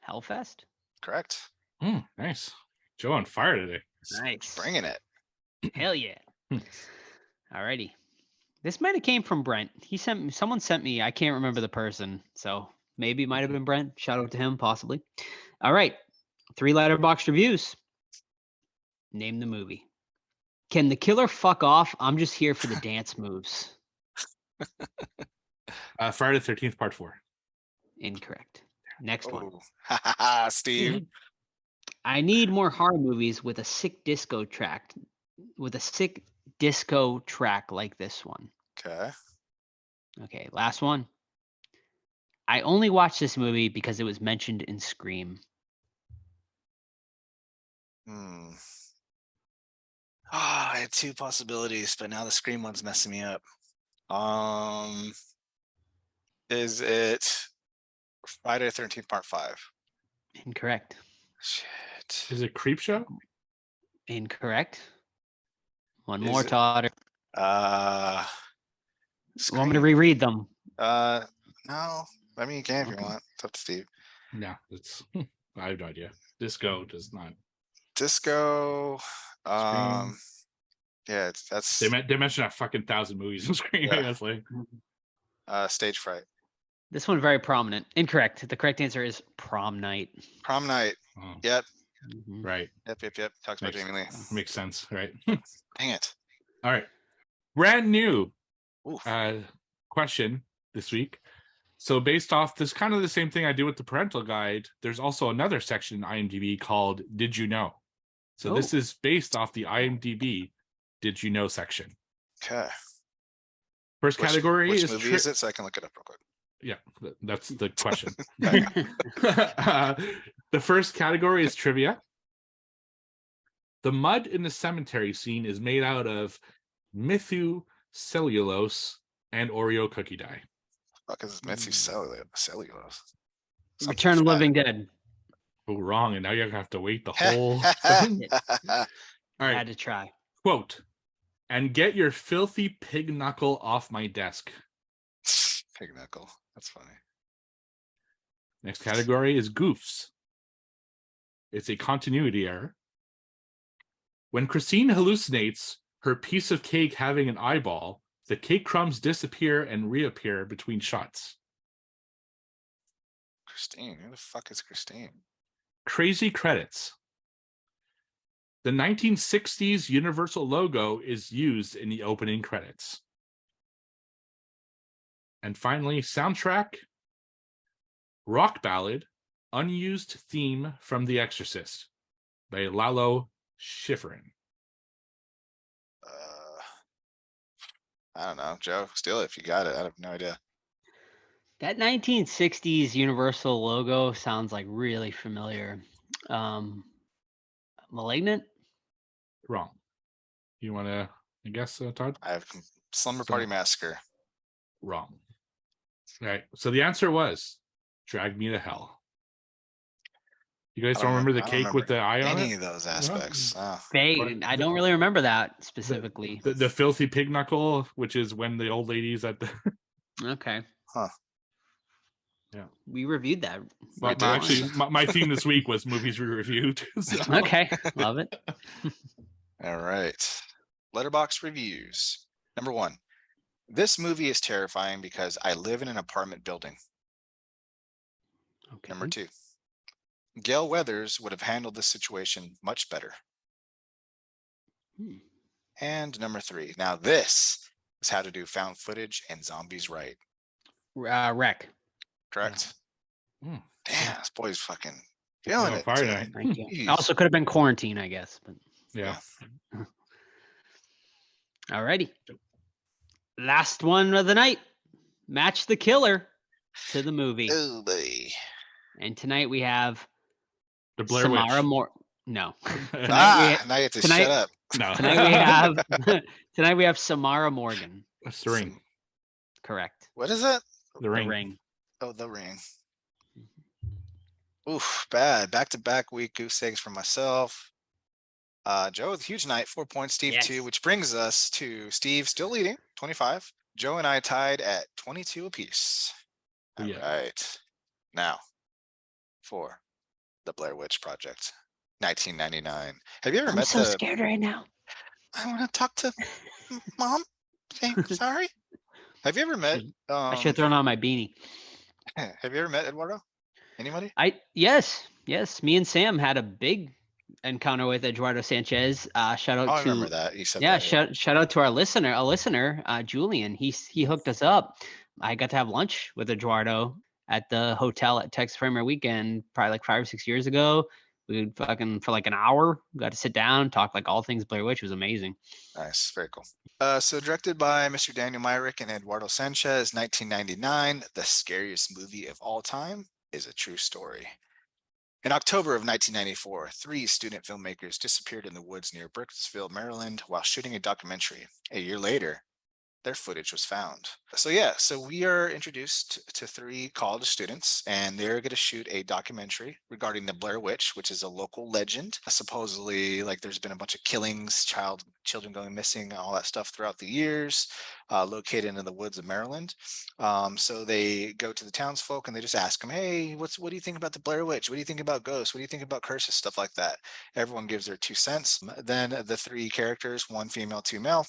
Hellfest? Correct. Nice. Joe on fire today. Nice. Bringing it. Hell yeah. Alrighty. This might have came from Brent. Someone sent me, I can't remember the person, so maybe it might have been Brent. Shout out to him, possibly. All right. 3 Letterboxd reviews. Name the movie. Can the killer fuck off? I'm just here for the dance moves. Friday the 13th, part 4. Incorrect. Next one. Oh. Steve. I need more horror movies with a sick disco track. With a sick disco track like this one. Okay. Okay, last one. I only watched this movie because it was mentioned in Scream. I had two possibilities, but now the Scream one's messing me up. Is it Friday the 13th Part 5? Incorrect. Shit. Is it Creepshow? Incorrect. One Is more, it- Todd. Uh, You want me to Scream? reread them? No. I mean, you can if you Okay. want. It's up to Steve. No, it's I have no idea. Disco does not. Disco. Scream. Yeah, that's They mentioned a fucking 1,000 movies in Scream. Yeah. I guess like Stage fright. This one very prominent. Incorrect. The correct answer is Prom Night. Prom night. oh, Yep. Mhm. right. Yep. Talks about Makes, Jamie Lee. makes sense, right? Dang it. All right. Brand new Oof. question this week. So based off this kind of the same thing I do with the parental guide, there's also another section in IMDb called Did You Know? So this Oh. is based off the IMDb Did You Know section. Okay. First category Which is movie is it? So I can look it up real quick. Yeah, that's the question. The first category is trivia. The mud in the cemetery scene is made out of methyl cellulose and Oreo cookie dye. Fuck is this Mitzi cellulose? Return of the Living Dead. Oh, wrong. And now you have to wait the whole thing. All right. Had to try. Quote, and get your filthy pig knuckle off my desk. Pig knuckle. That's funny. Next category is goofs. It's a continuity error. When Christine hallucinates her piece of cake having an eyeball, the cake crumbs disappear and reappear between shots. Christine. Who the fuck is Christine? Crazy credits. The 1960s Universal logo is used in the opening credits. And finally, soundtrack, rock ballad, unused theme from The Exorcist by Lalo Schifrin. I don't know. Joe, steal it if you got it. I have no idea. That 1960s Universal logo sounds like really familiar. Malignant? Wrong. You want to guess, Todd? I have Slumber So- Party Massacre. Wrong. All right. So the answer was Drag Me to Hell. You guys don't remember the I don't cake with the eye on any it? of those aspects. Oh. I don't really remember that specifically. The filthy pig knuckle, which is when the old ladies at the Okay. Huh. Yeah. We reviewed that. Well, did. actually, my theme this week was movies we reviewed. So. Okay. Love it. All right. Letterbox reviews. Number 1. This movie is terrifying because I live in an apartment building. Okay. Number 2. Gail Weathers would have handled this situation much better. Hmm. And number 3. Now this is how to do found footage and zombies right. Wreck. Correct? Hmm. Damn, this boy's fucking feeling Oh, it. fire today. night. Thank you. Jeez. Also could have been quarantine, I guess. But Yeah. alrighty. Last one of the night. Match the killer to the movie. Oh, buddy. And tonight we have The Blair Samara Witch. No. Now you have to tonight- shut up. No. Tonight we have Samara Morgan. That's the ring. Correct. What is it? The ring. The Ring. Oh, The Ring. Oof, bad. Back-to-back week goose eggs for myself. Joe with a huge night, 4 points. Steve Yes. 2, which brings us to Steve still leading, 25. Joe and I tied at 22 apiece. All Yeah. right. Now, for the Blair Witch Project, 1999. Have you ever I'm met so the? scared right now. I want to talk to mom. Sorry. Have you ever met? I should have thrown on my beanie. Have you ever met Eduardo? Anybody? Yes. Me and Sam had a big encounter with Eduardo Sanchez. Shout out Oh, I to remember that. You said yeah, that. shout out to our listener, Julian. He hooked us up. I got to have lunch with Eduardo at the hotel at Texas Framer Weekend, probably like 5 or 6 years ago. We fucking for like an hour got to sit down, talk like all things Blair Witch. It was amazing. Nice, very cool. So directed by Mr. Daniel Myrick and Eduardo Sanchez, 1999, the scariest movie of all time is a true story. In October of 1994, 3 student filmmakers disappeared in the woods near Burkittsville, Maryland, while shooting a documentary. A year later, their footage was found. So we are introduced to 3 college students, and they're going to shoot a documentary regarding the Blair Witch, which is a local legend. Supposedly, like, there's been a bunch of killings, children going missing, all that stuff throughout the years, located in the woods of Maryland. So they go to the townsfolk and they just ask them, "Hey, what do you think about the Blair Witch? What do you think about ghosts? What do you think about curses?" Stuff like that. Everyone gives their 2 cents. Then the 3 characters, 1 female, 2 male,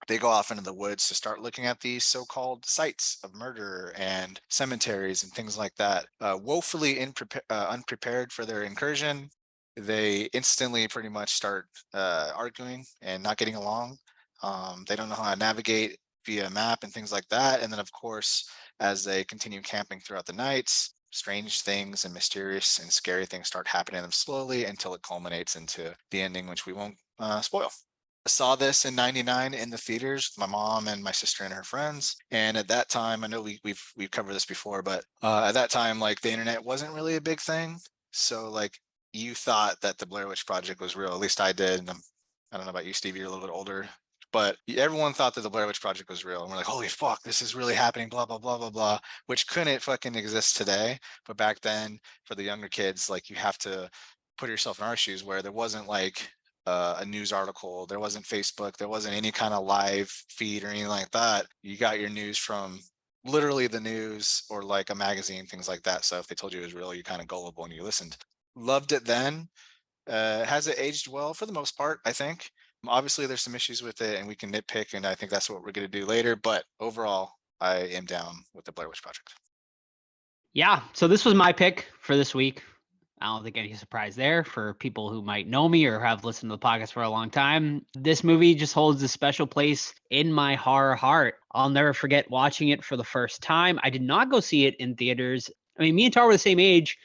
they go off into the woods to start looking at these so-called sites of murder and cemeteries and things like that. Woefully unprepared for their incursion, they instantly pretty much start arguing and not getting along. They don't know how to navigate via map and things like that. And then, of course, as they continue camping throughout the nights, strange things and mysterious and scary things start happening to them slowly until it culminates into the ending, which we won't spoil. Saw this in '99 in the theaters with my mom and my sister and her friends. And at that time, I know we've covered this before, but at that time, like, the internet wasn't really a big thing. So, like, you thought that the Blair Witch Project was real. At least I did. And I don't know about you, Steve. You're a little bit older, but everyone thought that the Blair Witch Project was real. And we're like, holy fuck, this is really happening, blah, blah, blah, blah, blah, which couldn't fucking exist today. But back then, for the younger kids, like, you have to put yourself in our shoes, where there wasn't like a news article, there wasn't Facebook, there wasn't any kind of live feed or anything like that. You got your news from literally the news or like a magazine, things like that. So if they told you it was real, you're kind of gullible and you listened. Loved it then. Has it aged well for the most part, I think. Obviously, there's some issues with it and we can nitpick, and I think that's what we're going to do later. But overall, I am down with the Blair Witch Project. Yeah, so this was my pick for this week. I don't think any surprise there for people who might know me or have listened to the podcast for a long time. This movie just holds a special place in my horror heart. I'll never forget watching it for the first time. I did not go see it in theaters. I mean, me and Tar were the same age,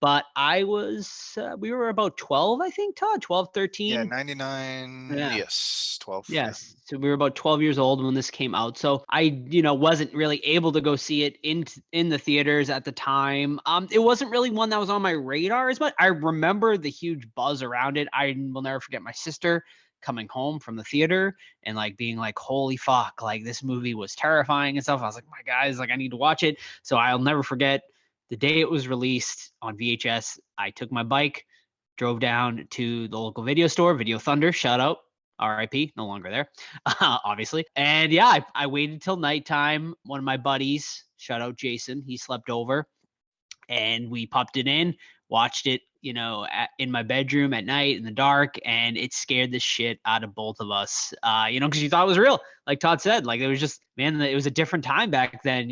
but we were about 12, I think, Todd, 12, 13. Yeah, 99. Yeah. Yes, 12. Yes. So we were about 12 years old when this came out. So I, wasn't really able to go see it in the theaters at the time. It wasn't really one that was on my radar as much. I remember the huge buzz around it. I will never forget my sister coming home from the theater and like being like, holy fuck, like this movie was terrifying and stuff. I was like, my guys, like I need to watch it. So I'll never forget the day it was released on VHS. I took my bike, drove down to the local video store, Video Thunder, shout out. RIP, no longer there, obviously. And yeah, I waited till nighttime. One of my buddies, shout out Jason, he slept over and we popped it in, watched it, in my bedroom at night in the dark, and it scared the shit out of both of us, because you thought it was real. Like Todd said, like it was just, man, it was a different time back then,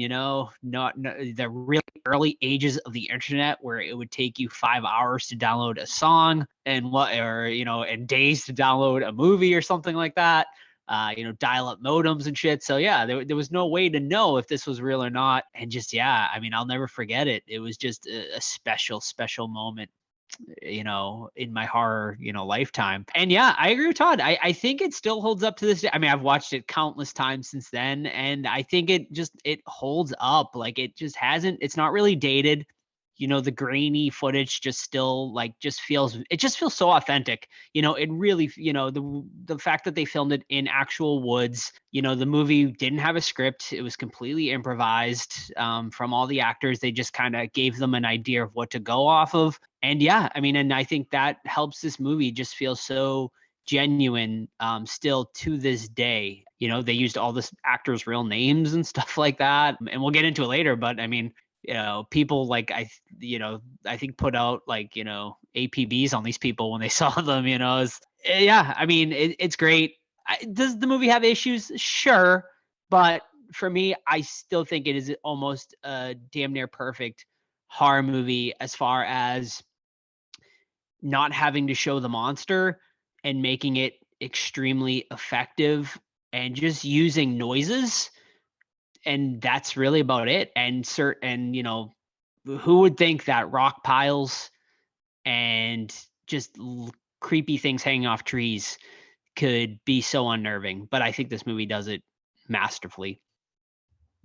not the really early ages of the internet where it would take you 5 hours to download a song and and days to download a movie or something like that. Dial-up modems and shit. So yeah, there was no way to know if this was real or not. And just, yeah, I mean, I'll never forget it. It was just a special, special moment, in my horror, lifetime. And yeah, I agree with Todd. I think it still holds up to this day. I mean, I've watched it countless times since then, and I think it holds up. Like it's not really dated. The grainy footage just still feels so authentic. It really, the fact that they filmed it in actual woods, the movie didn't have a script. It was completely improvised from all the actors. They just kind of gave them an idea of what to go off of. And yeah, I mean, and I think that helps this movie just feel so genuine still to this day. They used all this actors' real names and stuff like that. And we'll get into it later, but I mean, people like I think put out like, APBs on these people when they saw them, yeah, I mean, it's great. Does the movie have issues? Sure. But for me, I still think it is almost a damn near perfect horror movie as far as not having to show the monster and making it extremely effective and just using noises. And that's really about it. And who would think that rock piles and just creepy things hanging off trees could be so unnerving? But I think this movie does it masterfully.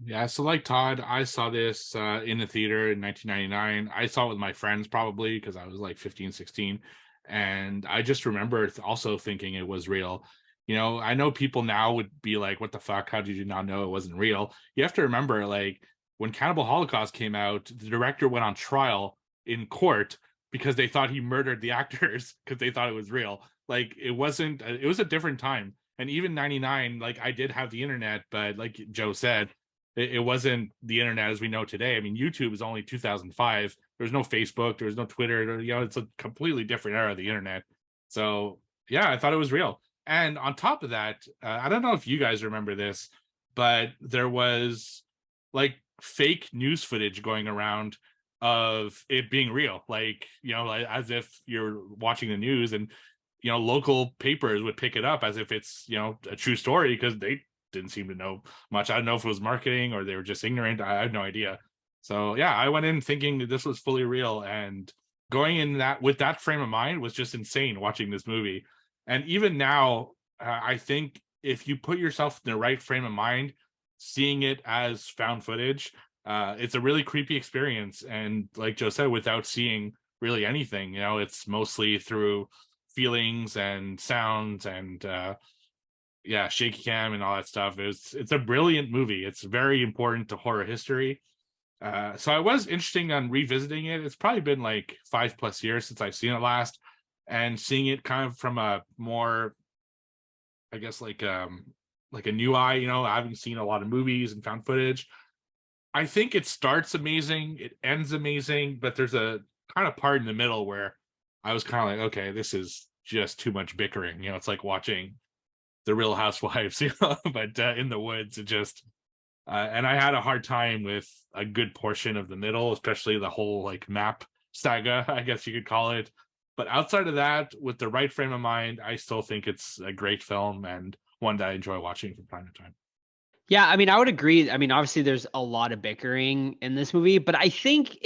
Yeah, so like Todd, I saw this in the theater in 1999. I saw it with my friends probably because I was like 15, 16. And I just remember also thinking it was real. You know, I know people now would be like, what the fuck? How did you not know it wasn't real? You have to remember, like, when Cannibal Holocaust came out, the director went on trial in court because they thought he murdered the actors because they thought it was real. Like, it wasn't, it was a different time. And even 99, like, I did have the internet, but like Joe said, it wasn't the internet as we know today. I mean, YouTube is only 2005. There's no Facebook, there's no Twitter. You know, it's a completely different era of the internet. So yeah, I thought it was real. And on top of that, I don't know if you guys remember this, but there was like fake news footage going around of it being real, like, you know, like, as if you're watching the news, and you know, local papers would pick it up as if it's, you know, a true story because they didn't seem to know much. I don't know if it was marketing or they were just ignorant. I had no idea. So yeah, I went in thinking that this was fully real, and going in that with that frame of mind was just insane watching this movie. And even now, I think if you put yourself in the right frame of mind, seeing it as found footage, it's a really creepy experience. And like Joe said, without seeing really anything, you know, it's mostly through feelings and sounds and yeah, shaky cam and all that stuff. It's a brilliant movie. It's very important to horror history. So I was interesting on revisiting it. It's probably been like 5+ years since I've seen it last, and seeing it kind of from a more, I guess, like a new eye. You know, I haven't seen a lot of movies and found footage. I think it starts amazing, it ends amazing, but there's a kind of part in the middle where I was kind of like, okay, this is just too much bickering. You know, it's like watching the Real Housewives, you know, but in the woods, it just and I had a hard time with a good portion of the middle, especially the whole like map saga, I guess you could call it. But outside of that, with the right frame of mind, I still think it's a great film and one that I enjoy watching from time to time. Yeah, I mean, I would agree. I mean, obviously, there's a lot of bickering in this movie, but I think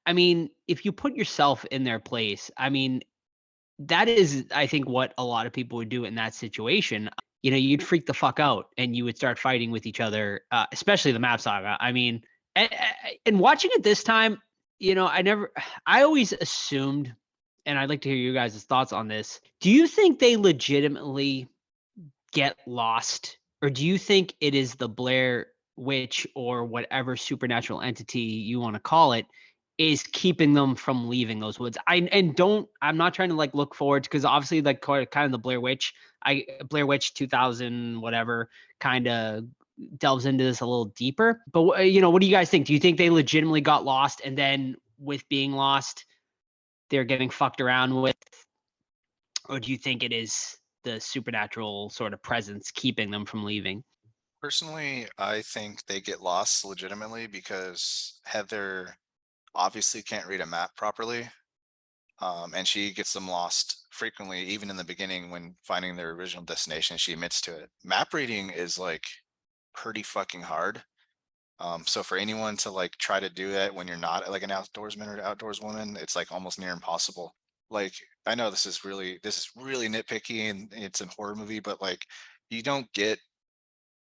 I mean, if you put yourself in their place, I mean, that is, I think, what a lot of people would do in that situation. You know, you'd freak the fuck out and you would start fighting with each other, especially the map saga. I mean, and watching it this time, you know, I always assumed, and I'd like to hear you guys' thoughts on this. Do you think they legitimately get lost, or do you think it is the Blair Witch or whatever supernatural entity you want to call it is keeping them from leaving those woods? I'm not trying to like look forward, because obviously like kind of the Blair Witch 2000 whatever kind of delves into this a little deeper. But you know, what do you guys think? Do you think they legitimately got lost, and then with being lost, they're getting fucked around with, or do you think it is the supernatural sort of presence keeping them from leaving? Personally, I think they get lost legitimately because Heather obviously can't read a map properly. And she gets them lost frequently, even in the beginning when finding their original destination. She admits to it. Map reading is like pretty fucking hard. So for anyone to like try to do that when you're not like an outdoorsman or outdoors woman, it's like almost near impossible. Like, I know this is really nitpicky and it's a horror movie, but like you don't get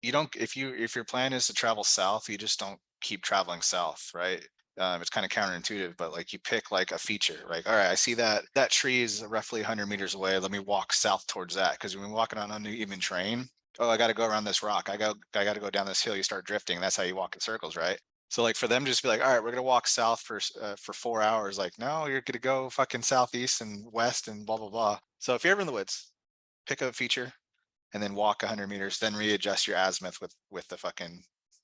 if your plan is to travel south, you just don't keep traveling south, right? It's kind of counterintuitive, but like you pick like a feature, like, all right, I see that tree is roughly 100 meters away. Let me walk south towards that. Because when you're walking on uneven terrain, oh, I got to go around this rock. I got to go down this hill. You start drifting. That's how you walk in circles, right? So like for them to just be like, all right, we're gonna walk south for 4 hours. Like, no, you're gonna go fucking southeast and west and blah blah blah. So if you're ever in the woods, pick a feature and then walk 100 meters, then readjust your azimuth with the fucking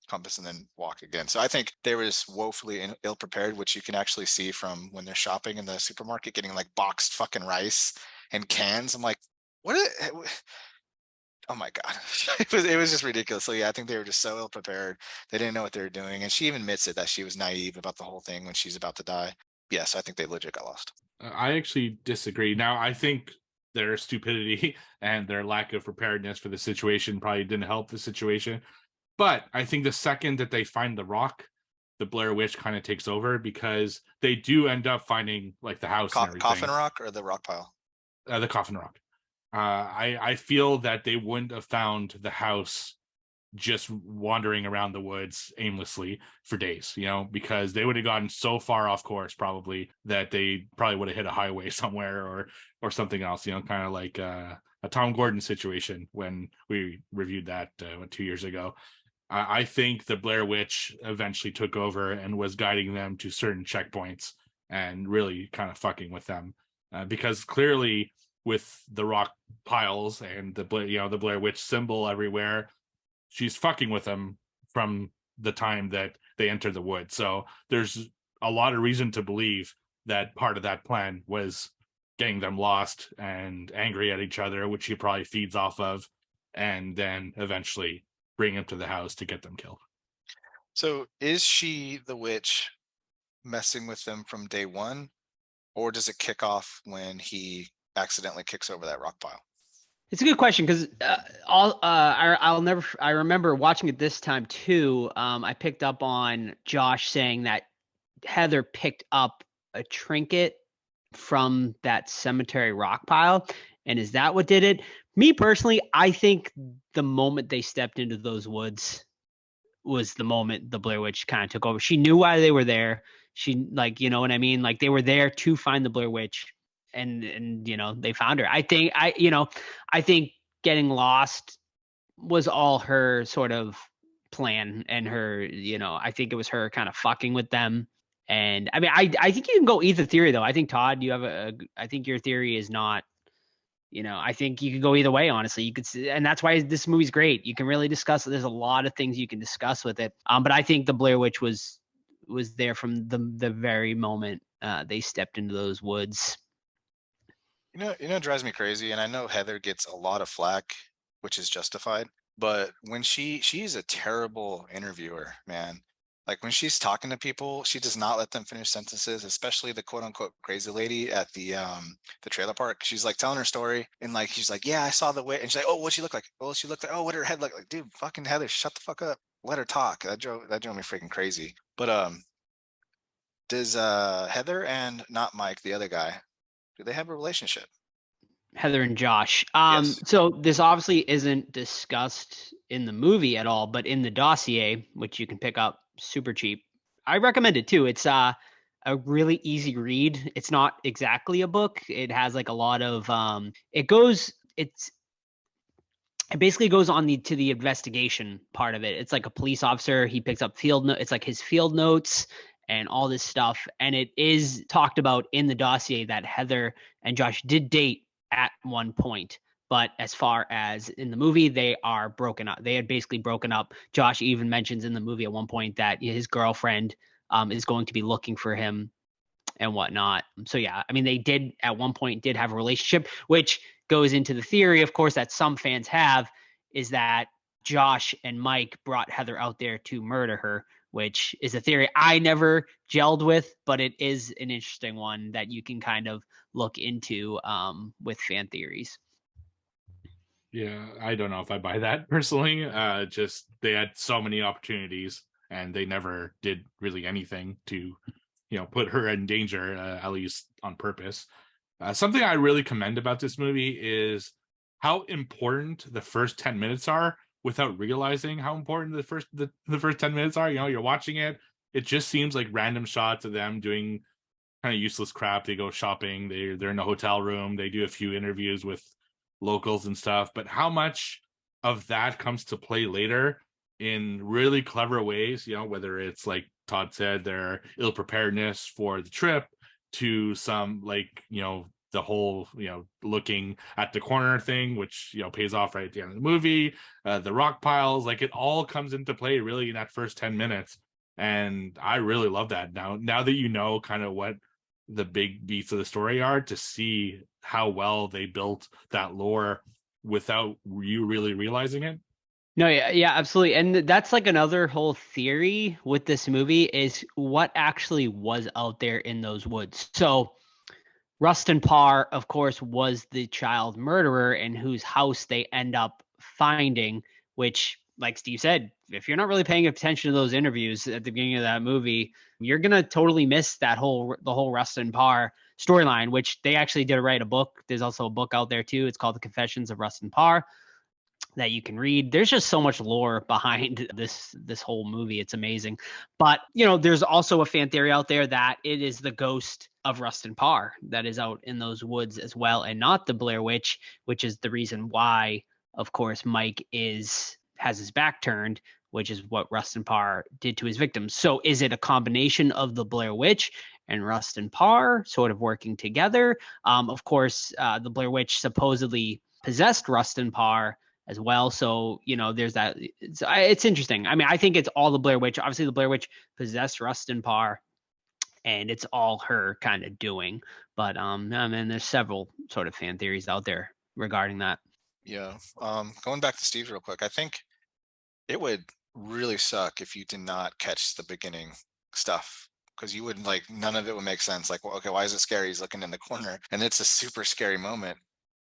compass and then walk again. So I think they were just woefully ill prepared, which you can actually see from when they're shopping in the supermarket, getting like boxed fucking rice and cans. I'm like, what? Oh my God. It was just ridiculous. So yeah, I think they were just so ill prepared. They didn't know what they were doing. And she even admits it, that she was naive about the whole thing when she's about to die. Yes, I think they legit got lost. I actually disagree. Now, I think their stupidity and their lack of preparedness for the situation probably didn't help the situation. But I think the second that they find the rock, the Blair Witch kind of takes over, because they do end up finding like the house and everything. Coffin rock or the rock pile? The coffin rock. I feel that they wouldn't have found the house just wandering around the woods aimlessly for days, because they would have gotten so far off course probably that they probably would have hit a highway somewhere or something else, kind of like a Tom Gordon situation when we reviewed that 2 years ago. I think the Blair Witch eventually took over and was guiding them to certain checkpoints and really kind of fucking with them, because clearly with the rock piles and the Blair Witch symbol everywhere, she's fucking with them from the time that they enter the woods. So there's a lot of reason to believe that part of that plan was getting them lost and angry at each other, which she probably feeds off of, and then eventually bring them to the house to get them killed. So is she the witch messing with them from day one, or does it kick off when he accidentally kicks over that rock pile? It's a good question because I remember watching it this time too. I picked up on Josh saying that Heather picked up a trinket from that cemetery rock pile. And is that what did it? Me personally, I think the moment they stepped into those woods was the moment the Blair Witch kind of took over. She knew why they were there. She, like, you know what I mean? Like, they were there to find the Blair Witch, and they found her. I think getting lost was all her sort of plan, and her, I think it was her kind of fucking with them. And I mean, I think you can go either theory though. I think Todd, I think your theory is not, I think you could go either way, honestly. You could see, and that's why this movie's great. You can really discuss it. There's a lot of things you can discuss with it. But I think the Blair Witch was there from the very moment they stepped into those woods. It drives me crazy, and I know Heather gets a lot of flack, which is justified. But when she's a terrible interviewer, man. Like when she's talking to people, she does not let them finish sentences, especially the quote unquote crazy lady at the trailer park. She's like telling her story, and like she's like, yeah, I saw the way, and she's like, oh, what'd she look like? Oh, she looked like, oh, what did her head look like? Dude, fucking Heather, shut the fuck up. Let her talk. That drove me freaking crazy. But does Heather and not Mike, the other guy, do they have a relationship? Heather and Josh. Yes. So this obviously isn't discussed in the movie at all, but in the dossier, which you can pick up super cheap, I recommend it too. It's a really easy read. It's not exactly a book. It has like a lot of it basically goes on to the investigation part of it. It's like a police officer. He picks up it's like his field notes and all this stuff. And it is talked about in the dossier that Heather and Josh did date at one point. But as far as in the movie, they are broken up. They had basically broken up. Josh even mentions in the movie at one point that his girlfriend is going to be looking for him and whatnot. So yeah, I mean, they did at one point did have a relationship, which goes into the theory, of course, that some fans have, is that Josh and Mike brought Heather out there to murder her, which is a theory I never gelled with, but it is an interesting one that you can kind of look into with fan theories. Yeah, I don't know if I buy that personally. Just they had so many opportunities and they never did really anything to, put her in danger, at least on purpose. Something I really commend about this movie is how important the first 10 minutes are without realizing how important the first 10 minutes are. You're watching it. It just seems like random shots of them doing kind of useless crap. They go shopping. They're in a hotel room. They do a few interviews with locals and stuff, but how much of that comes to play later in really clever ways, whether it's like Todd said, their ill preparedness for the trip, to some like, the whole, looking at the corner thing, which, pays off right at the end of the movie, the rock piles, like it all comes into play really in that first 10 minutes. And I really love that now that kind of what the big beats of the story are, to see how well they built that lore without you really realizing it. No, yeah, absolutely. And that's like another whole theory with this movie is what actually was out there in those woods. So Rustin Parr, of course, was the child murderer and whose house they end up finding, which, like Steve said, if you're not really paying attention to those interviews at the beginning of that movie, you're going to totally miss the whole Rustin Parr storyline, which they actually did write a book. There's also a book out there too. It's called The Confessions of Rustin Parr. that you can read. There's just so much lore behind this whole movie. It's amazing. But, there's also a fan theory out there that it is the ghost of Rustin Parr that is out in those woods as well, and not the Blair Witch, which is the reason why, of course, Mike has his back turned, which is what Rustin Parr did to his victims. So is it a combination of the Blair Witch and Rustin Parr sort of working together? Of course, the Blair Witch supposedly possessed Rustin Parr as well. So, there's that. It's interesting. I mean, I think it's all the Blair Witch. Obviously, the Blair Witch possessed Rustin Parr, and it's all her kind of doing. But, I mean, there's several sort of fan theories out there regarding that. Yeah. Going back to Steve real quick, I think it would really suck if you did not catch the beginning stuff, because you wouldn't, like, none of it would make sense. Like, well, okay, why is it scary? He's looking in the corner, and it's a super scary moment.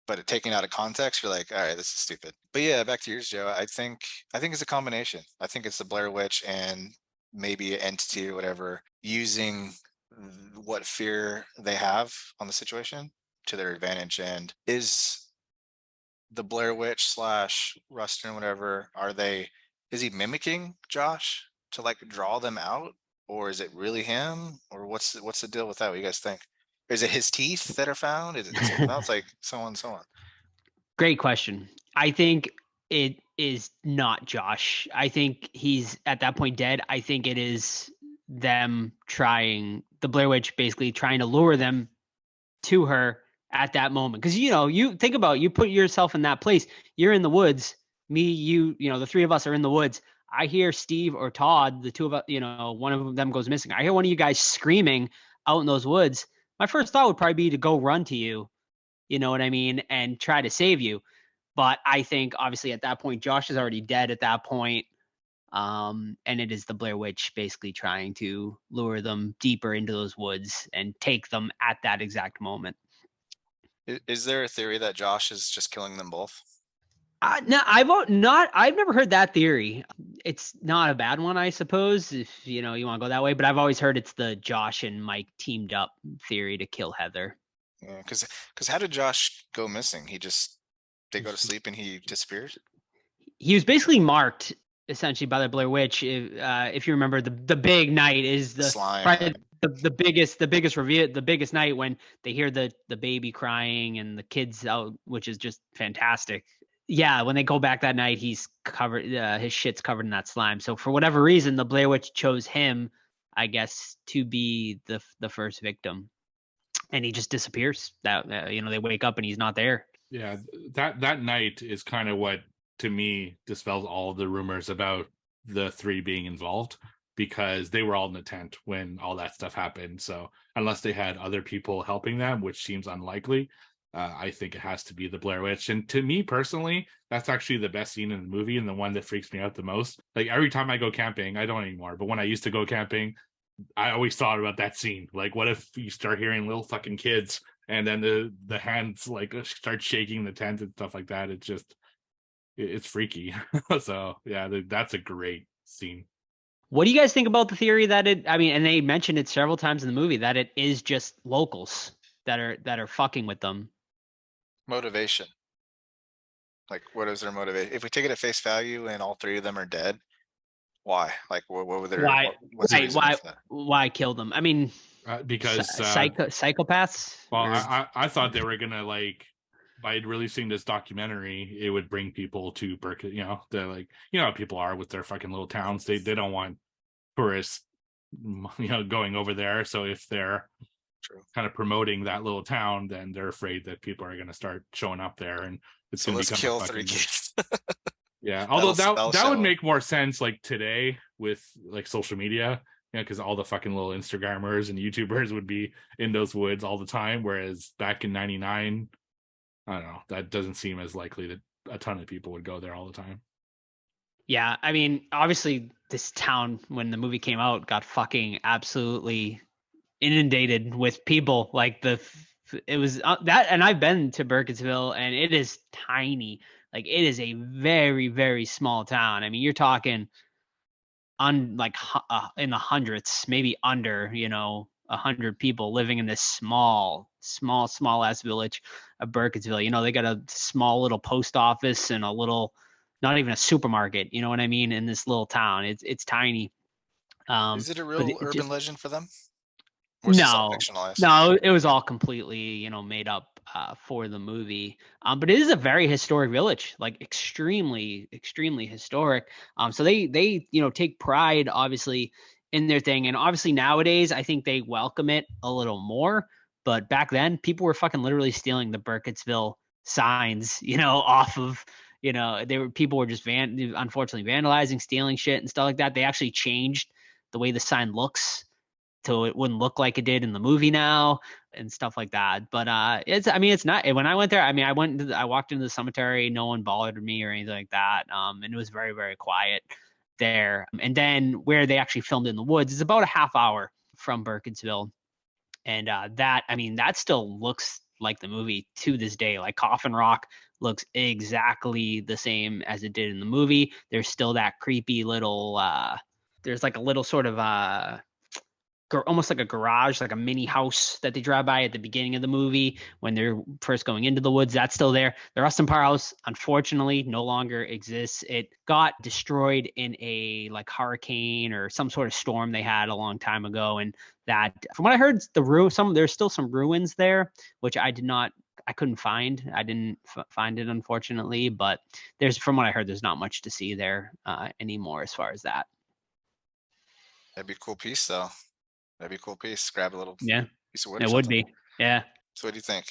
But taken out of context, you're like, all right, this is stupid. But yeah, back to yours, Joe. I think it's a combination. I think it's the Blair Witch and maybe an entity or whatever using what fear they have on the situation to their advantage. And is the Blair Witch / Rustin, whatever, is he mimicking Josh to, like, draw them out? Or is it really him? Or what's the deal with that? What do you guys think? Is it his teeth that are found? Is it it's like so on and so on? Great question. I think it is not Josh. I think he's at that point dead. I think it is them the Blair Witch basically trying to lure them to her at that moment. Because, you think about, you put yourself in that place. You're in the woods. Me, you, the three of us are in the woods. I hear Steve or Todd, the two of us, one of them goes missing. I hear one of you guys screaming out in those woods. My first thought would probably be to go run to you, you know what I mean, and try to save you. But I think obviously at that point, Josh is already dead at that point. And it is the Blair Witch basically trying to lure them deeper into those woods and take them at that exact moment. Is there a theory that Josh is just killing them both? No, I've never heard that theory. It's not a bad one, I suppose, if you want to go that way. But I've always heard it's the Josh and Mike teamed up theory to kill Heather. Yeah, because how did Josh go missing? They go to sleep and he disappears. He was basically marked essentially by the Blair Witch. If you remember, the big night is the slime. The biggest reveal, the biggest night when they hear the baby crying and the kids out, which is just fantastic. Yeah, when they go back that night, he's covered. His shit's covered in that slime. So for whatever reason, the Blair Witch chose him, I guess, to be the first victim, and he just disappears. That they wake up and he's not there. Yeah, that night is kind of what, to me, dispels all the rumors about the three being involved, because they were all in the tent when all that stuff happened. So unless they had other people helping them, which seems unlikely, I think it has to be the Blair Witch. And to me personally, that's actually the best scene in the movie and the one that freaks me out the most. Like, every time I go camping, I don't anymore, but when I used to go camping, I always thought about that scene. Like, what if you start hearing little fucking kids and then the hands like start shaking the tent and stuff like that? It's freaky. So yeah, that's a great scene. What do you guys think about the theory that and they mentioned it several times in the movie, that it is just locals that are fucking with them? Motivation. Like, what is their motivation? If we take it at face value and all three of them are dead, why? Like, what would their what's the reason for that? Why kill them? I mean, because psychopaths. Well, I thought they were gonna, like, by releasing this documentary, it would bring people to Berkeley. They're like, how people are with their fucking little towns. They don't want tourists, going over there. So if they're kind of promoting that little town, then they're afraid that people are going to start showing up there, and it's going to become kill 3 kids. Yeah, although that would make more sense, like, today with, like, social media, because all the fucking little Instagrammers and YouTubers would be in those woods all the time, whereas back in '99, I don't know, that doesn't seem as likely that a ton of people would go there all the time. Yeah, I mean, obviously this town, when the movie came out, got fucking absolutely inundated with people. Like, it was that, and I've been to Burkittsville, and it is tiny. Like, it is a very, very small town. I mean, you're talking in the hundreds, maybe under, 100 people living in this small ass village of Burkittsville. They got a small little post office and a little not even a supermarket. You know what I mean? In this little town, it's tiny. Is it a But real urban just legend for them? Or is this all no, fictionalized? no, it was all completely, made up for the movie. But it is a very historic village, like extremely, extremely historic. So they take pride, obviously, in their thing, and obviously nowadays I think they welcome it a little more. But back then, people were fucking literally stealing the Burkittsville signs, off of. People were just unfortunately vandalizing, stealing shit and stuff like that. They actually changed the way the sign looks so it wouldn't look like it did in the movie now and stuff like that. But it's not. When I went there, I walked into the cemetery, no one bothered me or anything like that. And it was very, very quiet there. And then where they actually filmed in the woods is about a half hour from Burkittsville. And that still looks like the movie to this day. Like Coffin Rock looks exactly the same as it did in the movie. There's still that creepy little there's like a little sort of almost like a garage, like a mini house that they drive by at the beginning of the movie when they're first going into the woods. That's still there. The Rustin Parr house, unfortunately, no longer exists. It got destroyed in a like hurricane or some sort of storm they had a long time ago. And that, from what I heard, there's still some ruins there, which I couldn't find. I didn't find it, unfortunately. But from what I heard, there's not much to see there anymore as far as that. That'd be a cool piece, though. That'd be a cool piece. Grab a little piece of wood. It would be. Yeah. So what do you think?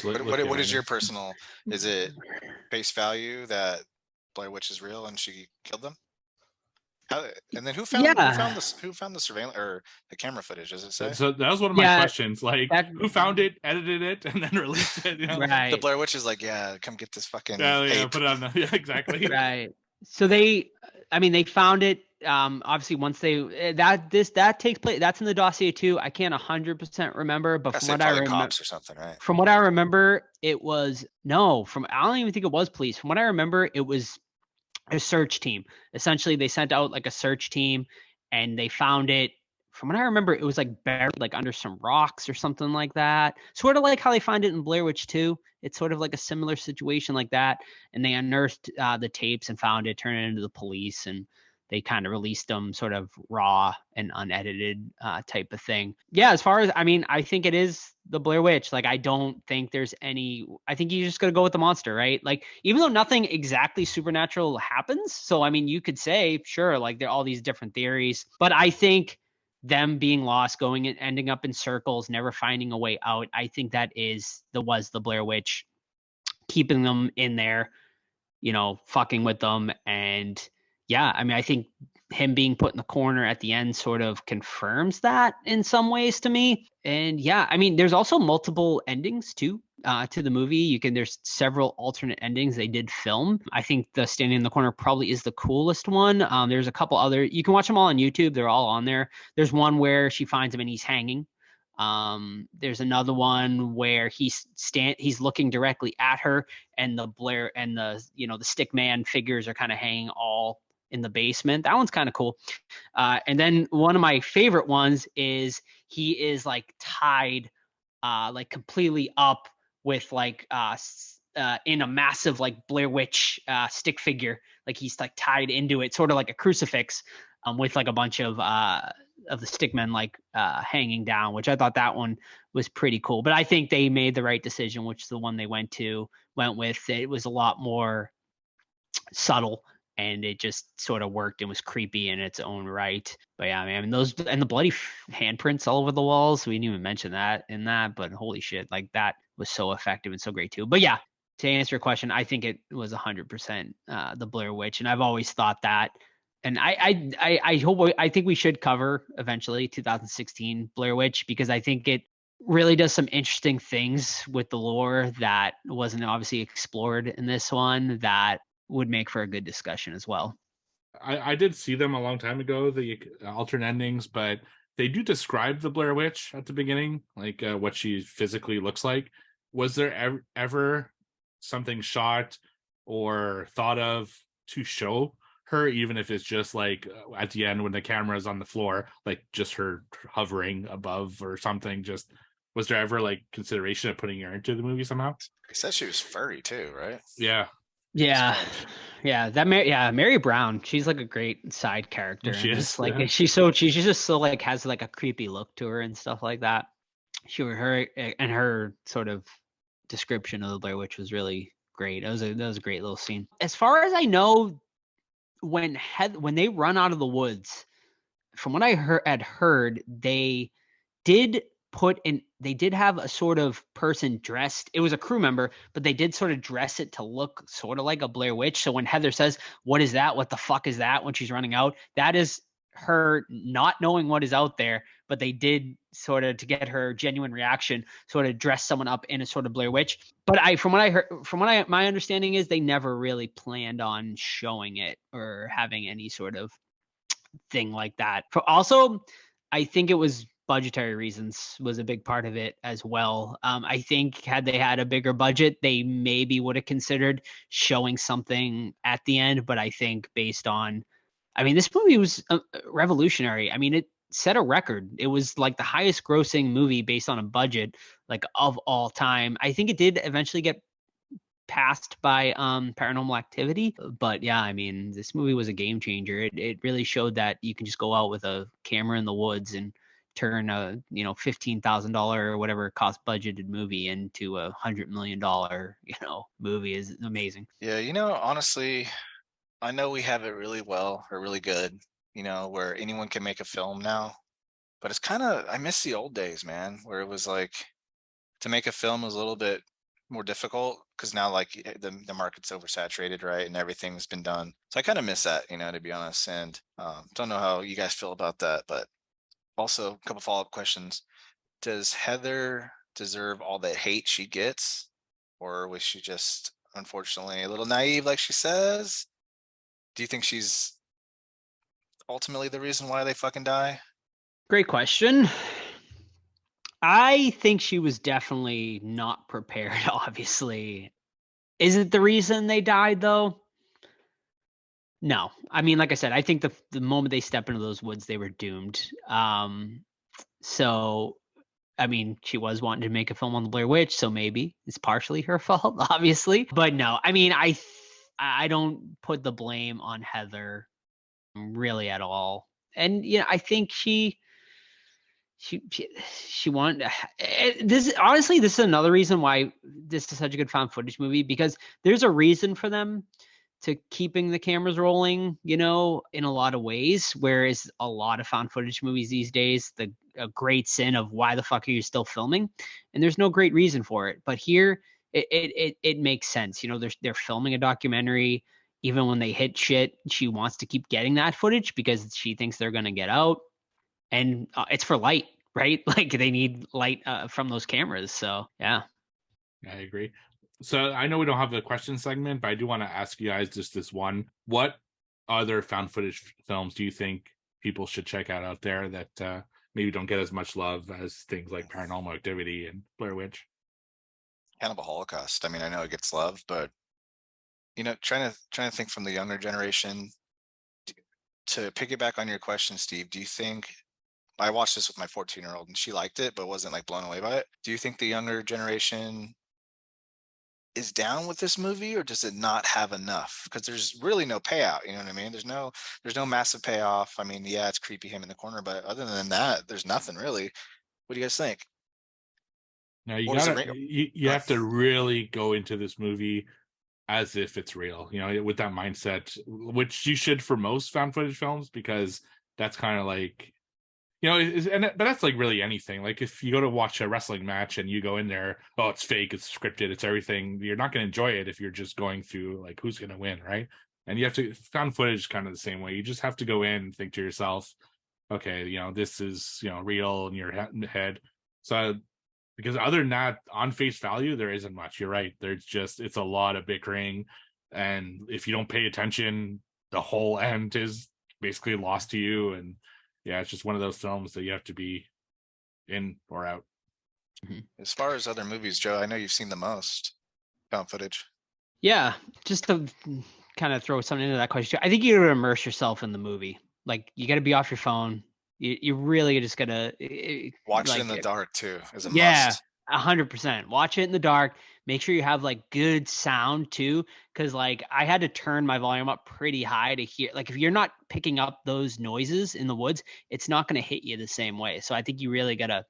What What is your personal? Is it face value that Blair Witch is real and she killed them? And then who found the surveillance or the camera footage? Does it say? So that was one of my questions. Like, who found it, edited it, and then released it? Right. The Blair Witch is like, yeah, come get this fucking. Put it on. Yeah, exactly. Right. So they found it. Obviously, once that takes place, that's in the dossier too. I can't 100% remember, but from what I remember, cops or something, right? From what I remember, it was I don't even think it was police. From what I remember, it was a search team. Essentially, they sent out like a search team, and they found it. From what I remember, it was like buried like under some rocks or something like that. Sort of like how they find it in Blair Witch 2. It's sort of like a similar situation like that. And they unearthed the tapes and found it, turned it into the police, and they kind of released them sort of raw and unedited type of thing. Yeah, as far as, I think it is the Blair Witch. Like, I don't think there's I think you just got to go with the monster, right? Like, even though nothing exactly supernatural happens. So, you could say, sure, like there are all these different theories, but I think them being lost, going and ending up in circles, never finding a way out, I think that was the Blair Witch keeping them in there, fucking with them. And yeah, I think him being put in the corner at the end sort of confirms that in some ways to me. And yeah, there's also multiple endings too to the movie. There's several alternate endings they did film. I think the standing in the corner probably is the coolest one. There's a couple other, you can watch them all on YouTube. They're all on there. There's one where she finds him and he's hanging. There's another one where he's looking directly at her, and the Blair and the stick man figures are kind of hanging all in the basement. That one's kind of cool. And then one of my favorite ones is he is like tied like completely up with like in a massive like Blair Witch stick figure. Like he's like tied into it, sort of like a crucifix, with like a bunch of the stickmen like hanging down, which I thought that one was pretty cool. But I think they made the right decision, which is the one they went with. It was a lot more subtle, and it just sort of worked and was creepy in its own right. But yeah, those and the bloody handprints all over the walls. We didn't even mention that in that, but holy shit, like that was so effective and so great too. But yeah, to answer your question, I think it was 100% the Blair Witch, and I've always thought that. And I think we should cover eventually 2016 Blair Witch, because I think it really does some interesting things with the lore that wasn't obviously explored in this one that would make for a good discussion as well. I did see them a long time ago, the alternate endings, but they do describe the Blair Witch at the beginning, like what she physically looks like. Was there ever something shot or thought of to show her, even if it's just like at the end when the camera is on the floor, like just her hovering above or something? Just was there ever like consideration of putting her into the movie somehow? He said she was furry too, right? Yeah. Yeah. Strange. Yeah, Mary Brown, she's like a great side character She in is, this. Like yeah. she's just so like has like a creepy look to her and stuff like that. Her and her sort of description of the Blair Witch was really great. That was a great little scene. As far as I know, when they run out of the woods, from what I had heard, did they did have a sort of person dressed. It was a crew member, but they did sort of dress it to look sort of like a Blair Witch. So when Heather says, "What is that? What the fuck is that?" when she's running out, that is her not knowing what is out there, but they did sort of, to get her genuine reaction, sort of dress someone up in a sort of Blair Witch. But my understanding is they never really planned on showing it or having any sort of thing like that. Also, I think it was budgetary reasons was a big part of it as well. I think had they had a bigger budget, they maybe would have considered showing something at the end. But I think this movie was revolutionary. I mean, it set a record. It was like the highest grossing movie based on a budget, like, of all time. I think it did eventually get passed by Paranormal Activity, but yeah, I mean, this movie was a game changer. It really showed that you can just go out with a camera in the woods and turn a $15,000 or whatever it cost budgeted movie into $100 million movie. Is amazing. Yeah, honestly, I know we have it really well or really good, where anyone can make a film now. But it's kind of, I miss the old days, man, where it was like, to make a film was a little bit more difficult because now, like, the market's oversaturated, right? And everything's been done. So I kind of miss that, to be honest. And don't know how you guys feel about that. But also, a couple follow-up questions. Does Heather deserve all that hate she gets? Or was she just, unfortunately, a little naive, like she says? Do you think she's ultimately the reason why they fucking die? Great question. I think she was definitely not prepared, obviously. Is it the reason they died, though? No. I mean, like I said, I think the moment they step into those woods, they were doomed. So, I mean, she was wanting to make a film on the Blair Witch, so maybe it's partially her fault, obviously. But no, I mean, I don't put the blame on Heather really at all. And I think she wanted this. Honestly, this is another reason why this is such a good found footage movie, because there's a reason for them to keeping the cameras rolling, in a lot of ways. Whereas a lot of found footage movies these days, a great sin of why the fuck are you still filming? And there's no great reason for it. But here, it makes sense. They're filming a documentary. Even when they hit shit, she wants to keep getting that footage because she thinks they're gonna get out. And it's for light, right? Like, they need light from those cameras. So yeah. I agree. So I know we don't have the question segment, but I do want to ask you guys just this one. What other found footage films do you think people should check out there that maybe don't get as much love as things like Paranormal Activity and Blair Witch? Cannibal Holocaust. I mean, I know it gets love, but trying to think from the younger generation. To piggyback on your question, Steve, do you think, I watched this with my 14-year-old and she liked it, but wasn't like blown away by it. Do you think the younger generation is down with this movie, or does it not have enough? Because there's really no payout. You know what I mean? There's no massive payoff. I mean, yeah, it's creepy him in the corner, but other than that, there's nothing really. What do you guys think? Now you have to really go into this movie as if it's real, with that mindset, which you should for most found footage films, because that's kind of like, but that's like really anything. Like, if you go to watch a wrestling match and you go in there, oh, it's fake, it's scripted, it's everything, you're not going to enjoy it if you're just going through like, who's going to win, right? And you have to, found footage kind of the same way. You just have to go in and think to yourself, okay, this is, real in your head. So, because other than that, on face value, there isn't much. You're right. It's a lot of bickering. And if you don't pay attention, the whole end is basically lost to you. And yeah, it's just one of those films that you have to be in or out. As far as other movies, Joe, I know you've seen the most found footage. Yeah, just to kind of throw something into that question, I think you got to immerse yourself in the movie. Like, you got to be off your phone. You really just gotta watch it in the dark too. Is a must. 100%. Watch it in the dark. Make sure you have like good sound too, because like I had to turn my volume up pretty high to hear. Like if you're not picking up those noises in the woods, it's not going to hit you the same way. So I think you really gotta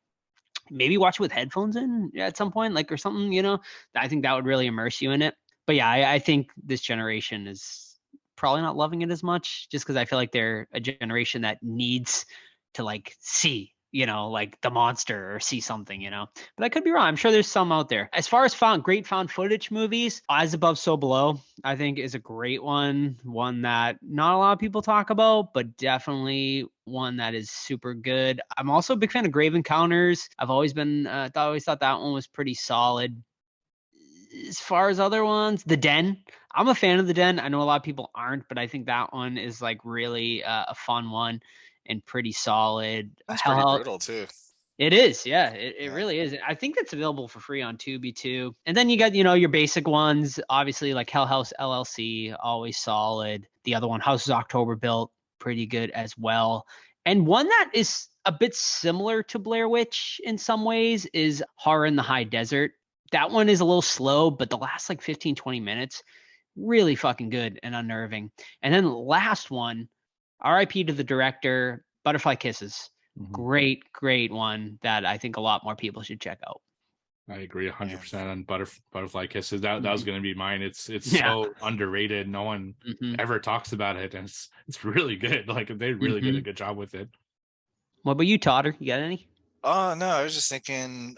maybe watch it with headphones in at some point, like or something. I think that would really immerse you in it. But yeah, I think this generation is probably not loving it as much, just because I feel like they're a generation that needs to like see like the monster or see something, but I could be wrong. I'm sure there's some out there. As far as great found footage movies, Eyes Above, So Below, I think is a great one that not a lot of people talk about, but definitely one that is super good. I'm also a big fan of Grave Encounters. I've always been, always thought that one was pretty solid. As far as other ones, The Den, I'm a fan of The Den. I know a lot of people aren't, but I think that one is like really a fun one and pretty solid. That's pretty brutal too. It is, yeah, it really is. I think that's available for free on Tubi too. And then you got your basic ones, obviously like Hell House LLC, always solid. The other one, House of October Built, pretty good as well. And one that is a bit similar to Blair Witch in some ways is Horror in the High Desert. That one is a little slow, but the last like 15-20 minutes, really fucking good and unnerving. And then the last one, RIP to the director, Butterfly Kisses. Great one that I think a lot more people should check out. I agree 100% on Butterfly Kisses. That was going to be mine. It's so underrated. No one ever talks about it, and it's really good. Like they really did a good job with it. What about you, Todder? You got any? Oh no, I was just thinking.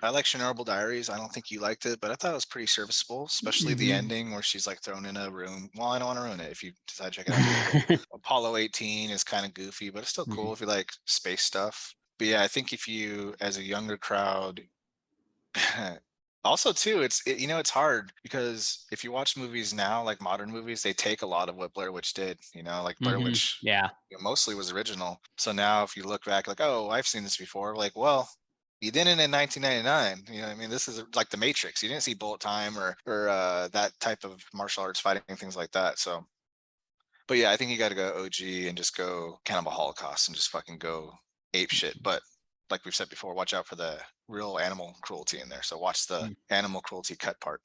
I like Chernobyl Diaries. I don't think you liked it, but I thought it was pretty serviceable, especially the ending where she's like thrown in a room. Well, I don't want to ruin it if you decide to check it out. Apollo 18 is kind of goofy, but it's still cool if you like space stuff. But yeah, I think if you, as a younger crowd, also too, it's hard because if you watch movies now, like modern movies, they take a lot of what Blair Witch did. Like Blair Witch, mostly was original. So now if you look back, like, oh, I've seen this before. Like, well, you didn't in 1999. You know what I mean? This is like the Matrix. You didn't see bullet time or that type of martial arts fighting, things like that. So, but yeah, I think you got to go OG and just go Cannibal Holocaust and just fucking go ape shit. But like we've said before, watch out for the real animal cruelty in there. So watch the animal cruelty cut part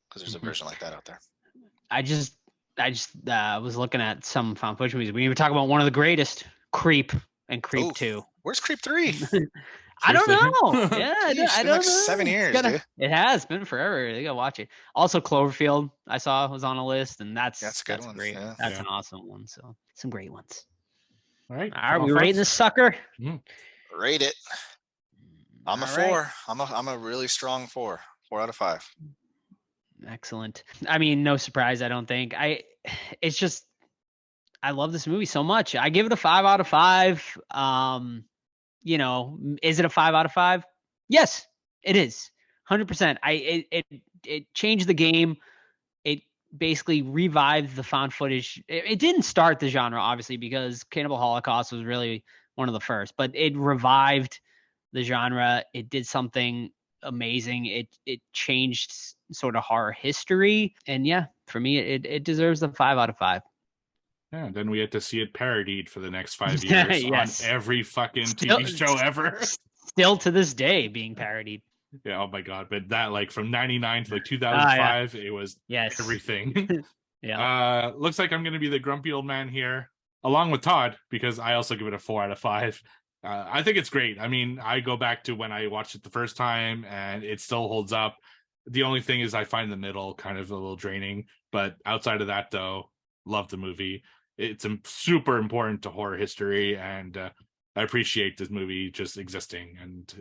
because there's a version like that out there. I just was looking at some found footage movies. We even talk about one of the greatest, Creep and Creep 2. Where's Creep 3? I don't know. Yeah, I don't know. 7 years, dude. It has been forever. You gotta watch it. Also, Cloverfield, I saw was on a list, and that's a good one. Great. Yeah. That's an awesome one. So some great ones. All right, we rating this sucker? Rate it. I'm a 4. I'm a really strong 4. 4 out of 5. Excellent. I mean, no surprise, I don't think. It's just I love this movie so much. I give it a 5 out of 5. Is it a 5 out of 5? Yes, it is. 100%. It changed the game. It basically revived the found footage. It didn't start the genre, obviously, because Cannibal Holocaust was really one of the first, but it revived the genre. It did something amazing. It changed sort of horror history. And yeah, for me, it deserves a 5 out of 5. Yeah, and then we had to see it parodied for the next 5 years on every fucking TV show ever. Still to this day being parodied. Yeah, oh my god. But that, like, from 99 to like 2005, it was everything. Looks like I'm going to be the grumpy old man here, along with Todd, because I also give it a 4 out of 5. I think it's great. I mean, I go back to when I watched it the first time, and it still holds up. The only thing is I find the middle kind of a little draining. But outside of that, though, love the movie. It's super important to horror history, and I appreciate this movie just existing. And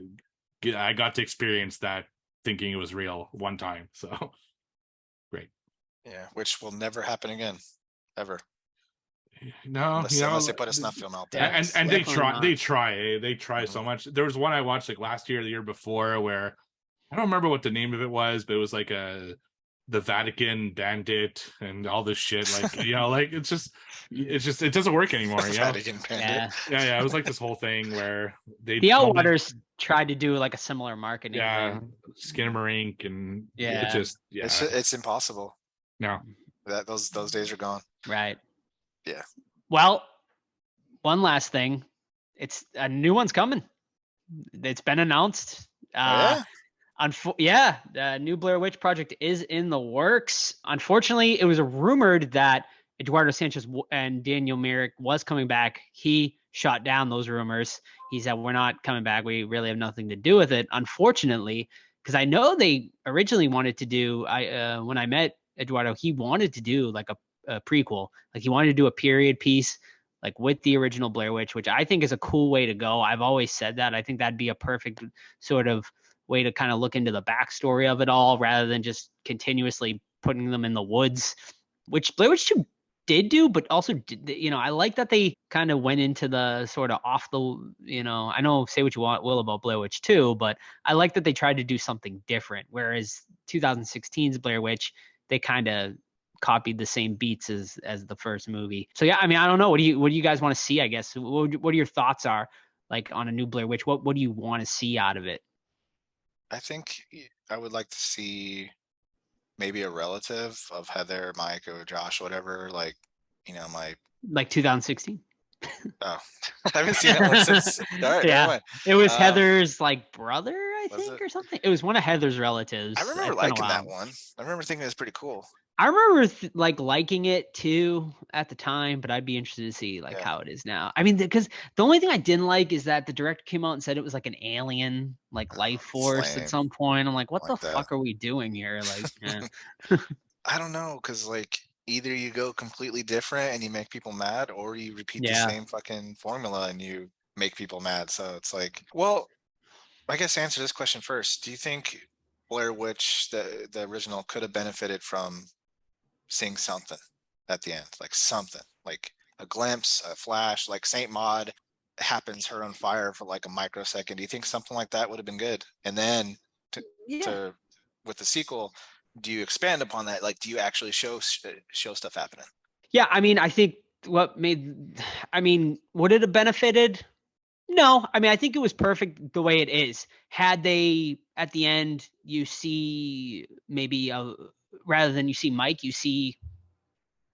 I got to experience that thinking it was real one time. So great. Yeah, which will never happen again, ever. No, unless they put a snuff film out there. And they try so much. There was one I watched like last year, or the year before, where I don't remember what the name of it was, but it was like the Vatican bandit and all this shit, like like it doesn't work anymore. Vatican bandit. Yeah. It was like this whole thing where the Outwaters tried to do like a similar marketing. Yeah, Skinamarink, and it's impossible. No, those days are gone. Right. Yeah. Well, one last thing, it's a new one's coming. It's been announced. Yeah, the new Blair Witch Project is in the works. Unfortunately, it was rumored that Eduardo Sanchez and Daniel Myrick was coming back. He shot down those rumors. He said, we're not coming back. We really have nothing to do with it. Unfortunately, because I know they originally wanted to do, when I met Eduardo, he wanted to do like a prequel. Like he wanted to do a period piece like with the original Blair Witch, which I think is a cool way to go. I've always said that. I think that'd be a perfect sort of way to kind of look into the backstory of it all rather than just continuously putting them in the woods, which Blair Witch 2 did do, but also, I like that they kind of went into the sort of off the, I know say what you will about Blair Witch 2, but I like that they tried to do something different. Whereas 2016's Blair Witch, they kind of copied the same beats as the first movie. So yeah, I mean, I don't know. What do you guys want to see? I guess what are your thoughts are like on a new Blair Witch? What do you want to see out of it? I think I would like to see maybe a relative of Heather, Mike, or Josh, whatever. Like, like 2016. Oh, I haven't seen that one since. All right, yeah, it was Heather's like brother, I was think, it? or something. It was one of Heather's relatives. I remember It's been a liking that while. one. I remember thinking it was pretty cool. I remember like liking it too at the time, but I'd be interested to see like Yeah. how it is now. I mean, because the only thing I didn't like is that the director came out and said it was like an alien, like life force lame. at some point. I'm like, what Like the that. fuck are we doing here? Like, I don't know, because like either you go completely different and you make people mad, or you repeat the Yeah. same fucking formula and you make people mad. So it's like, well, I guess answer this question first. Do you think Blair Witch, the original, could have benefited from seeing something at the end, like something, like a glimpse, a flash, like Saint Maud happens her on fire for like a microsecond? Do you think something like that would have been good? And then to with the sequel, do you expand upon that? Like, do you actually show stuff happening? Yeah, I mean, I think would it have benefited? No, I mean, I think it was perfect the way it is. Had they, at the end, you see maybe rather than you see Mike, you see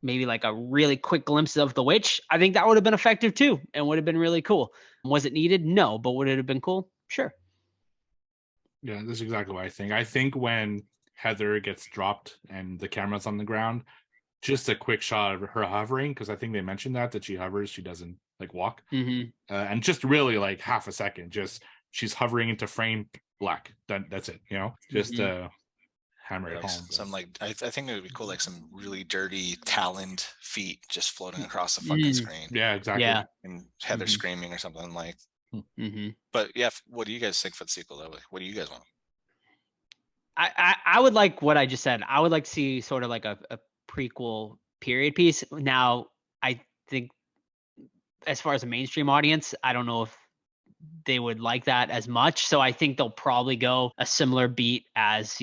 maybe like a really quick glimpse of the witch. I think that would have been effective too and would have been really cool. Was it needed? No, but would it have been cool? Sure. Yeah, that's exactly what I think. I think when Heather gets dropped and the camera's on the ground, just a quick shot of her hovering, because I think they mentioned that she hovers, she doesn't like walk, and just really like half a second, just she's hovering into frame, black. That's it, just hammer it Like home. some like I think it would be cool, like some really dirty taloned feet just floating across the fucking screen. Yeah, exactly. Yeah. And Heather screaming or something like. Mm-hmm. But yeah, what do you guys think for the sequel though? Like, what do you guys want? I would like what I just said. I would like to see sort of like a prequel period piece. Now, I think as far as a mainstream audience, I don't know if they would like that as much. So I think they'll probably go a similar beat as,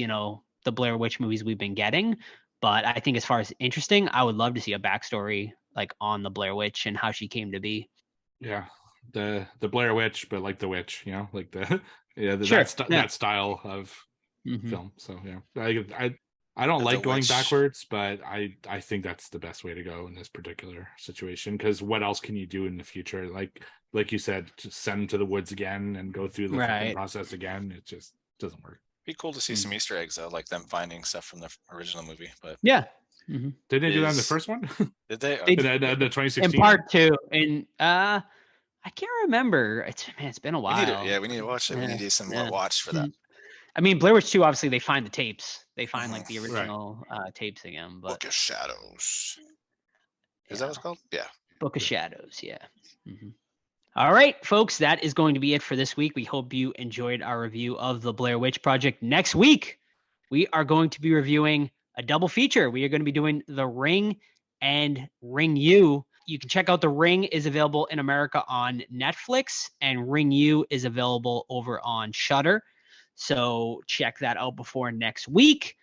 the Blair Witch movies we've been getting. But I think as far as interesting, I would love to see a backstory like on the Blair Witch and how she came to be. Yeah. The Blair Witch, but like the witch, like the Sure. that style of film. So yeah, I don't like going backwards, but I think that's the best way to go in this particular situation, because what else can you do in the future? Like you said, just send them to the woods again and go through the fucking process again. It just doesn't work. Be cool to see some Easter eggs though, like them finding stuff from the original movie. But yeah, did they do that in the first one? Did they? In the 2016 in part 2, and I can't remember. It's been a while. We need to watch it. We need to do some more watch for that. I mean, Blair Witch 2, obviously they find the tapes. They find like the original tapes again. But Book of Shadows. Is that what it's called? Yeah. Book of Shadows. Yeah. All right, folks, that is going to be it for this week. We hope you enjoyed our review of the Blair Witch Project. Next week, we are going to be reviewing a double feature. We are going to be doing The Ring and Ring U. You can check out The Ring is available in America on Netflix, and Ring U is available over on Shudder. So check that out before next week.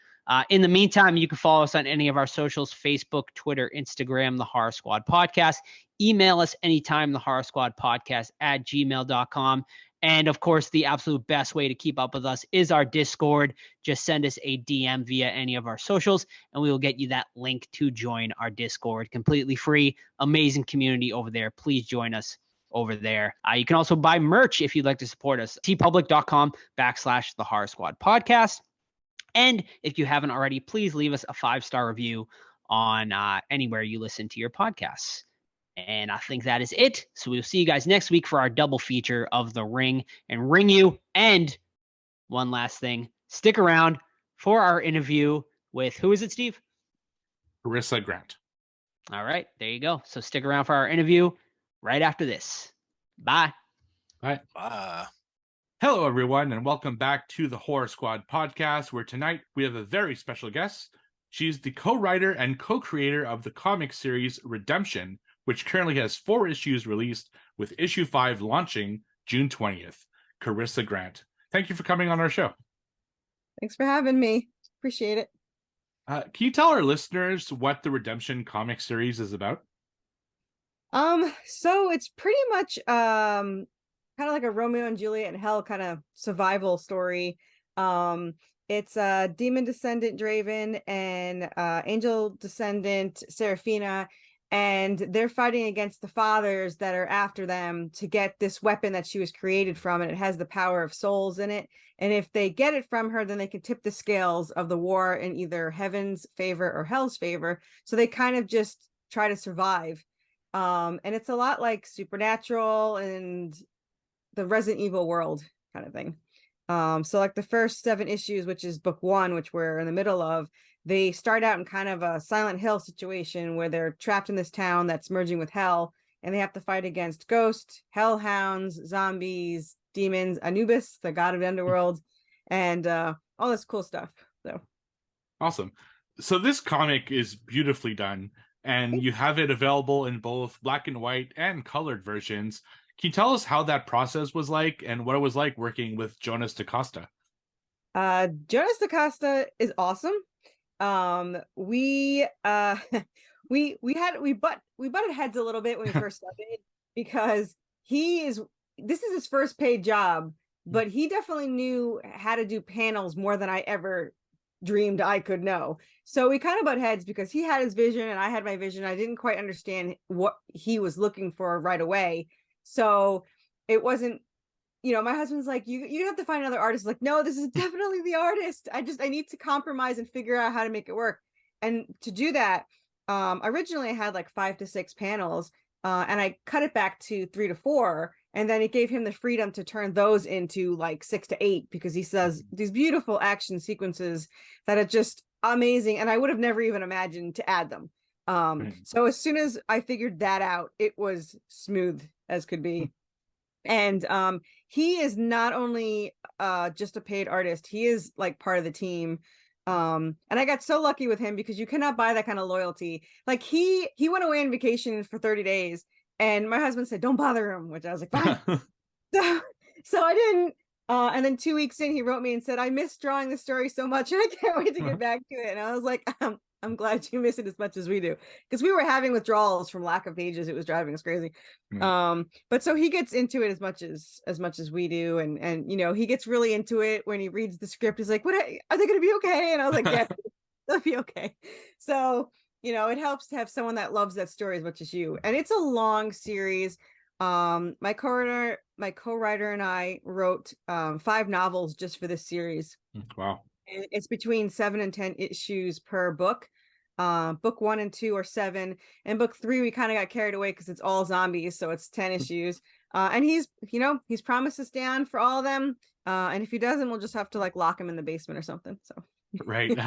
In the meantime, you can follow us on any of our socials: Facebook, Twitter, Instagram, The Horror Squad Podcast. Email us anytime, The Horror Squad Podcast @gmail.com. And of course, the absolute best way to keep up with us is our Discord. Just send us a DM via any of our socials, and we will get you that link to join our Discord. Completely free, amazing community over there. Please join us over there. You can also buy merch if you'd like to support us. tpublic.com/the Horror Squad podcast. And if you haven't already, please leave us a 5-star review on anywhere you listen to your podcasts. And I think that is it. So we'll see you guys next week for our double feature of The Ring and Ring You. And one last thing, stick around for our interview with, who is it, Steve? Corissa Grant. All right, there you go. So stick around for our interview right after this. Bye. Bye. Wow. Hello, everyone, and welcome back to the Horror Squad podcast, where tonight we have a very special guest. She's the co-writer and co-creator of the comic series Redemption, which currently has 4 issues released, with issue 5 launching June 20th. Corissa Grant, thank you for coming on our show. Thanks for having me. Appreciate it. Can you tell our listeners what the Redemption comic series is about? So it's pretty much kind of like a Romeo and Juliet in hell kind of survival story. It's a demon descendant Draven and angel descendant Seraphina, and they're fighting against the fathers that are after them to get this weapon that she was created from, and it has the power of souls in it. And if they get it from her, then they can tip the scales of the war in either heaven's favor or hell's favor. So they kind of just try to survive. And it's a lot like Supernatural and the Resident Evil world kind of thing. So like the first 7 issues, which is book 1, which we're in the middle of, they start out in kind of a Silent Hill situation where they're trapped in this town that's merging with hell, and they have to fight against ghosts, hellhounds, zombies, demons, Anubis, the god of the underworld, and all this cool stuff. So awesome. So this comic is beautifully done, and you have it available in both black and white and colored versions. Can you tell us how that process was like and what it was like working with Jonas DaCosta? Jonas DaCosta is awesome. We butted heads a little bit when we first started, because this is his first paid job, but he definitely knew how to do panels more than I ever dreamed I could know. So we kind of butt heads because he had his vision and I had my vision. I didn't quite understand what he was looking for right away. So it wasn't, my husband's like, you have to find another artist. Like, no, this is definitely the artist. I need to compromise and figure out how to make it work. And to do that, originally I had like 5 to 6 panels, and I cut it back to 3 to 4. And then it gave him the freedom to turn those into like 6 to 8, because he says these beautiful action sequences that are just amazing. And I would have never even imagined to add them. So as soon as I figured that out, it was smooth as could be. And he is not only just a paid artist, he is like part of the team. And I got so lucky with him because you cannot buy that kind of loyalty. Like he went away on vacation for 30 days and my husband said, don't bother him, which I was like, fine. so I didn't. And then 2 weeks in, he wrote me and said, I miss drawing the story so much and I can't wait to get back to it. And I was like, I'm glad you miss it as much as we do, because we were having withdrawals from lack of pages. It was driving us crazy. But so he gets into it as much as we do, and he gets really into it when he reads the script. He's like, "What are they going to be okay?" And I was like, "Yeah, they'll be okay." So it helps to have someone that loves that story as much as you. And it's a long series. My co-writer and I wrote 5 novels just for this series. Wow. It's between 7 and 10 issues per book. Book 1 and 2 are 7, and book 3 we kind of got carried away because it's all zombies, so it's 10 issues. And he's promised us down for all of them. And if he doesn't, we'll just have to like lock him in the basement or something. So right.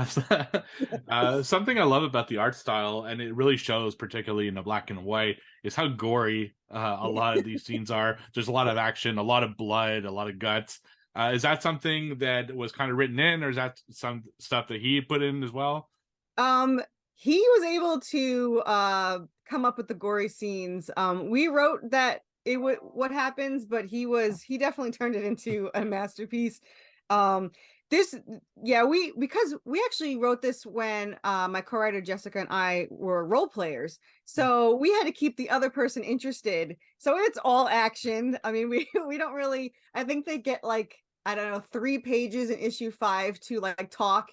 Something I love about the art style, and it really shows particularly in the black and white, is how gory a lot of these scenes are. There's a lot of action, a lot of blood, a lot of guts. Is that something that was kind of written in, or is that some stuff that he put in as well? He was able to come up with the gory scenes. We wrote that what happens, but he definitely turned it into a masterpiece. Because we actually wrote this when my co-writer Jessica and I were role players, so we had to keep the other person interested. So it's all action. I mean, we don't really. I think they get like, I don't know, 3 pages in issue 5 to like talk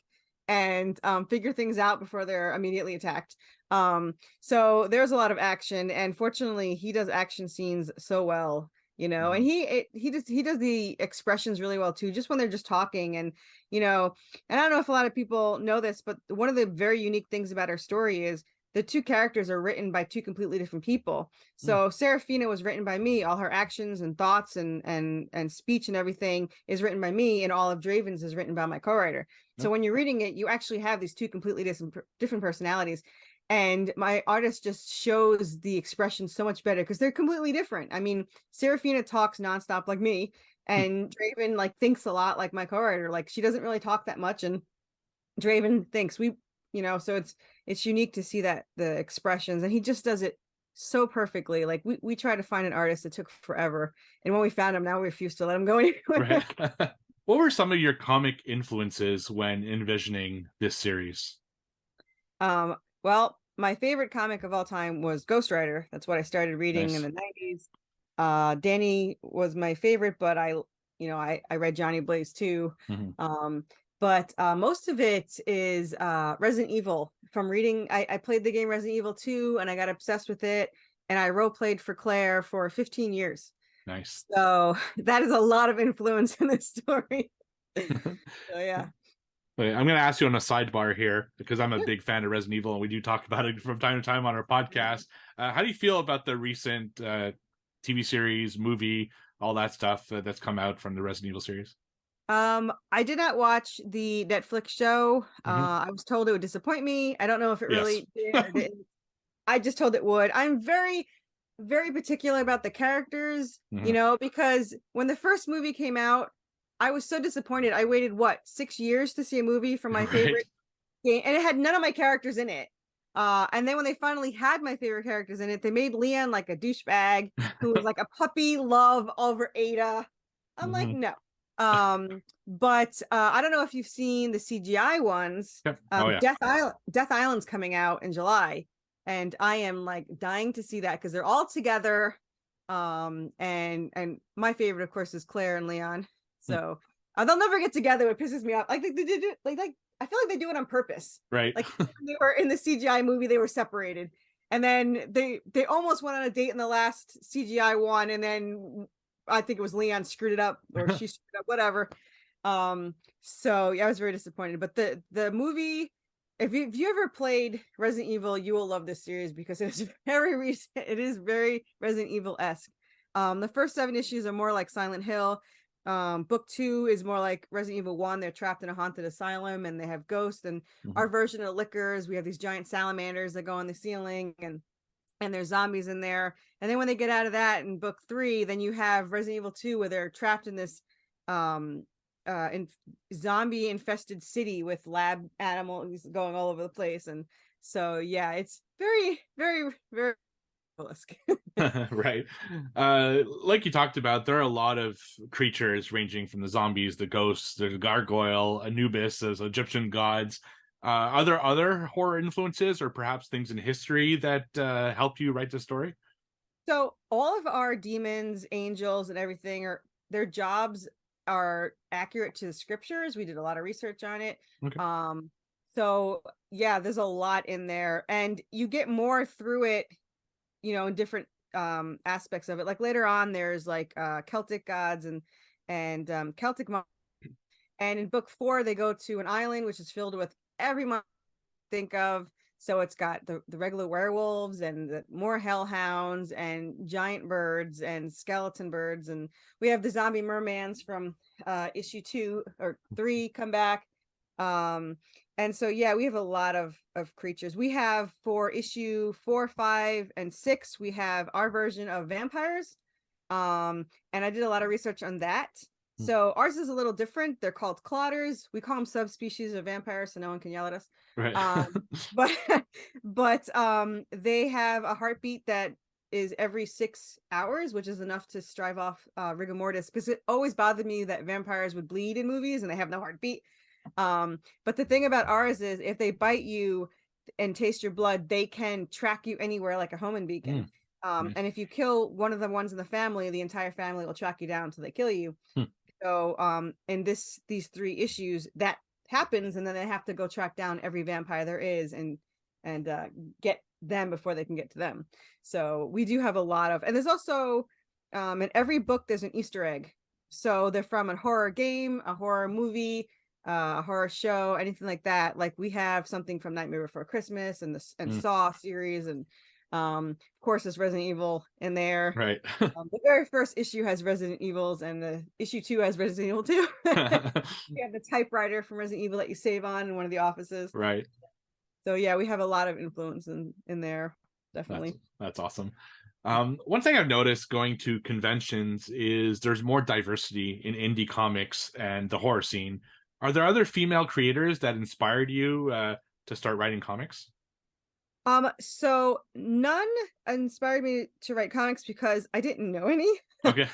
and figure things out before they're immediately attacked. So there's a lot of action, and fortunately he does action scenes so well, and he does the expressions really well too, just when they're just talking. And and I don't know if a lot of people know this, but one of the very unique things about our story is the two characters are written by two completely different people. So Serafina was written by me, all her actions and thoughts and speech and everything is written by me, and all of Draven's is written by my co-writer. So when you're reading it, you actually have these two completely different personalities. And my artist just shows the expression so much better because they're completely different. I mean, Serafina talks nonstop like me, and Draven like thinks a lot like my co-writer. Like, she doesn't really talk that much, and Draven thinks. So it's unique to see that the expressions, and he just does it so perfectly. Like, we tried to find an artist, it took forever, and when we found him, now we refuse to let him go anywhere. Right. What were some of your comic influences when envisioning this series? Well, my favorite comic of all time was Ghost Rider. That's what I started reading in the 90s. Danny was my favorite, but I read Johnny Blaze too. But most of it is Resident Evil. From reading, I played the game Resident Evil 2, and I got obsessed with it, and I role played for Claire for 15 years. Nice. So that is a lot of influence in this story. So yeah. I'm going to ask you on a sidebar here, because I'm a big fan of Resident Evil, and we do talk about it from time to time on our podcast. How do you feel about the recent TV series, movie, all that stuff that's come out from the Resident Evil series? I did not watch the Netflix show. I was told it would disappoint me. I don't know if it really did or didn't. I just told it would. I'm very, very particular about the characters, because when the first movie came out, I was so disappointed. I waited 6 years to see a movie from my favorite game, and it had none of my characters in it. And then when they finally had my favorite characters in it, they made Leon like a douchebag who was like a puppy love over Ada. I'm like, no. But I don't know if you've seen the CGI ones. Death Island's coming out in July, and I am like dying to see that because they're all together. And my favorite, of course, is Claire and Leon. So they'll never get together. It pisses me off. Like, they did it, like I feel like they do it on purpose. Right. Like, they were in the CGI movie, they were separated, and then they almost went on a date in the last CGI one, and then I think it was Leon screwed it up, or she screwed up, whatever. So yeah, I was very disappointed. But the movie, if you ever played Resident Evil, you will love this series because it is very recent. It is very Resident Evil-esque. The first 7 issues are more like Silent Hill. Book 2 is more like Resident Evil 1. They're trapped in a haunted asylum and they have ghosts. And our version of Lickers, we have these giant salamanders that go on the ceiling, and there's zombies in there. And then when they get out of that in book 3, then you have Resident Evil 2 where they're trapped in this zombie infested city with lab animals going all over the place. And so yeah, it's very, very, very right. Like you talked about, there are a lot of creatures ranging from the zombies, the ghosts, there's a gargoyle, Anubis, there's Egyptian gods. Are there other horror influences or perhaps things in history that helped you write the story? So all of our demons, angels, and everything their jobs are accurate to the scriptures. We did a lot of research on it. Okay. So yeah, there's a lot in there, and you get more through it, in different aspects of it. Like later on, there's like Celtic gods and Celtic monsters. And in book 4, they go to an island which is filled with every monster you think of. So it's got the regular werewolves and the more hellhounds and giant birds and skeleton birds, and we have the zombie mermans from issue 2 or 3 come back. And so yeah, we have a lot of creatures. We have for issue 4, 5, and 6, we have our version of vampires. And I did a lot of research on that. So ours is a little different. They're called clotters. We call them subspecies of vampires, so no one can yell at us. Right. But they have a heartbeat that is every 6 hours, which is enough to strive off rigor mortis. Because it always bothered me that vampires would bleed in movies and they have no heartbeat. But the thing about ours is if they bite you and taste your blood, they can track you anywhere like a homing beacon. And if you kill one of the ones in the family, the entire family will track you down until they kill you. So in these 3 issues that happens, and then they have to go track down every vampire there is and and get them before they can get to them. So we do have a lot of, and there's also in every book there's an Easter egg. So they're from a horror game, a horror movie, a horror show, anything like that. Like we have something from Nightmare Before Christmas and Saw series, and of course there's Resident Evil in there. Right. The very first issue has Resident Evils, and the issue 2 has Resident Evil 2. You have the typewriter from Resident Evil that you save on in one of the offices. Right. So yeah, we have a lot of influence in there, definitely. That's awesome. One thing I've noticed going to conventions is there's more diversity in indie comics and the horror scene. Are there other female creators that inspired you to start writing comics? So none inspired me to write comics because I didn't know any. Okay.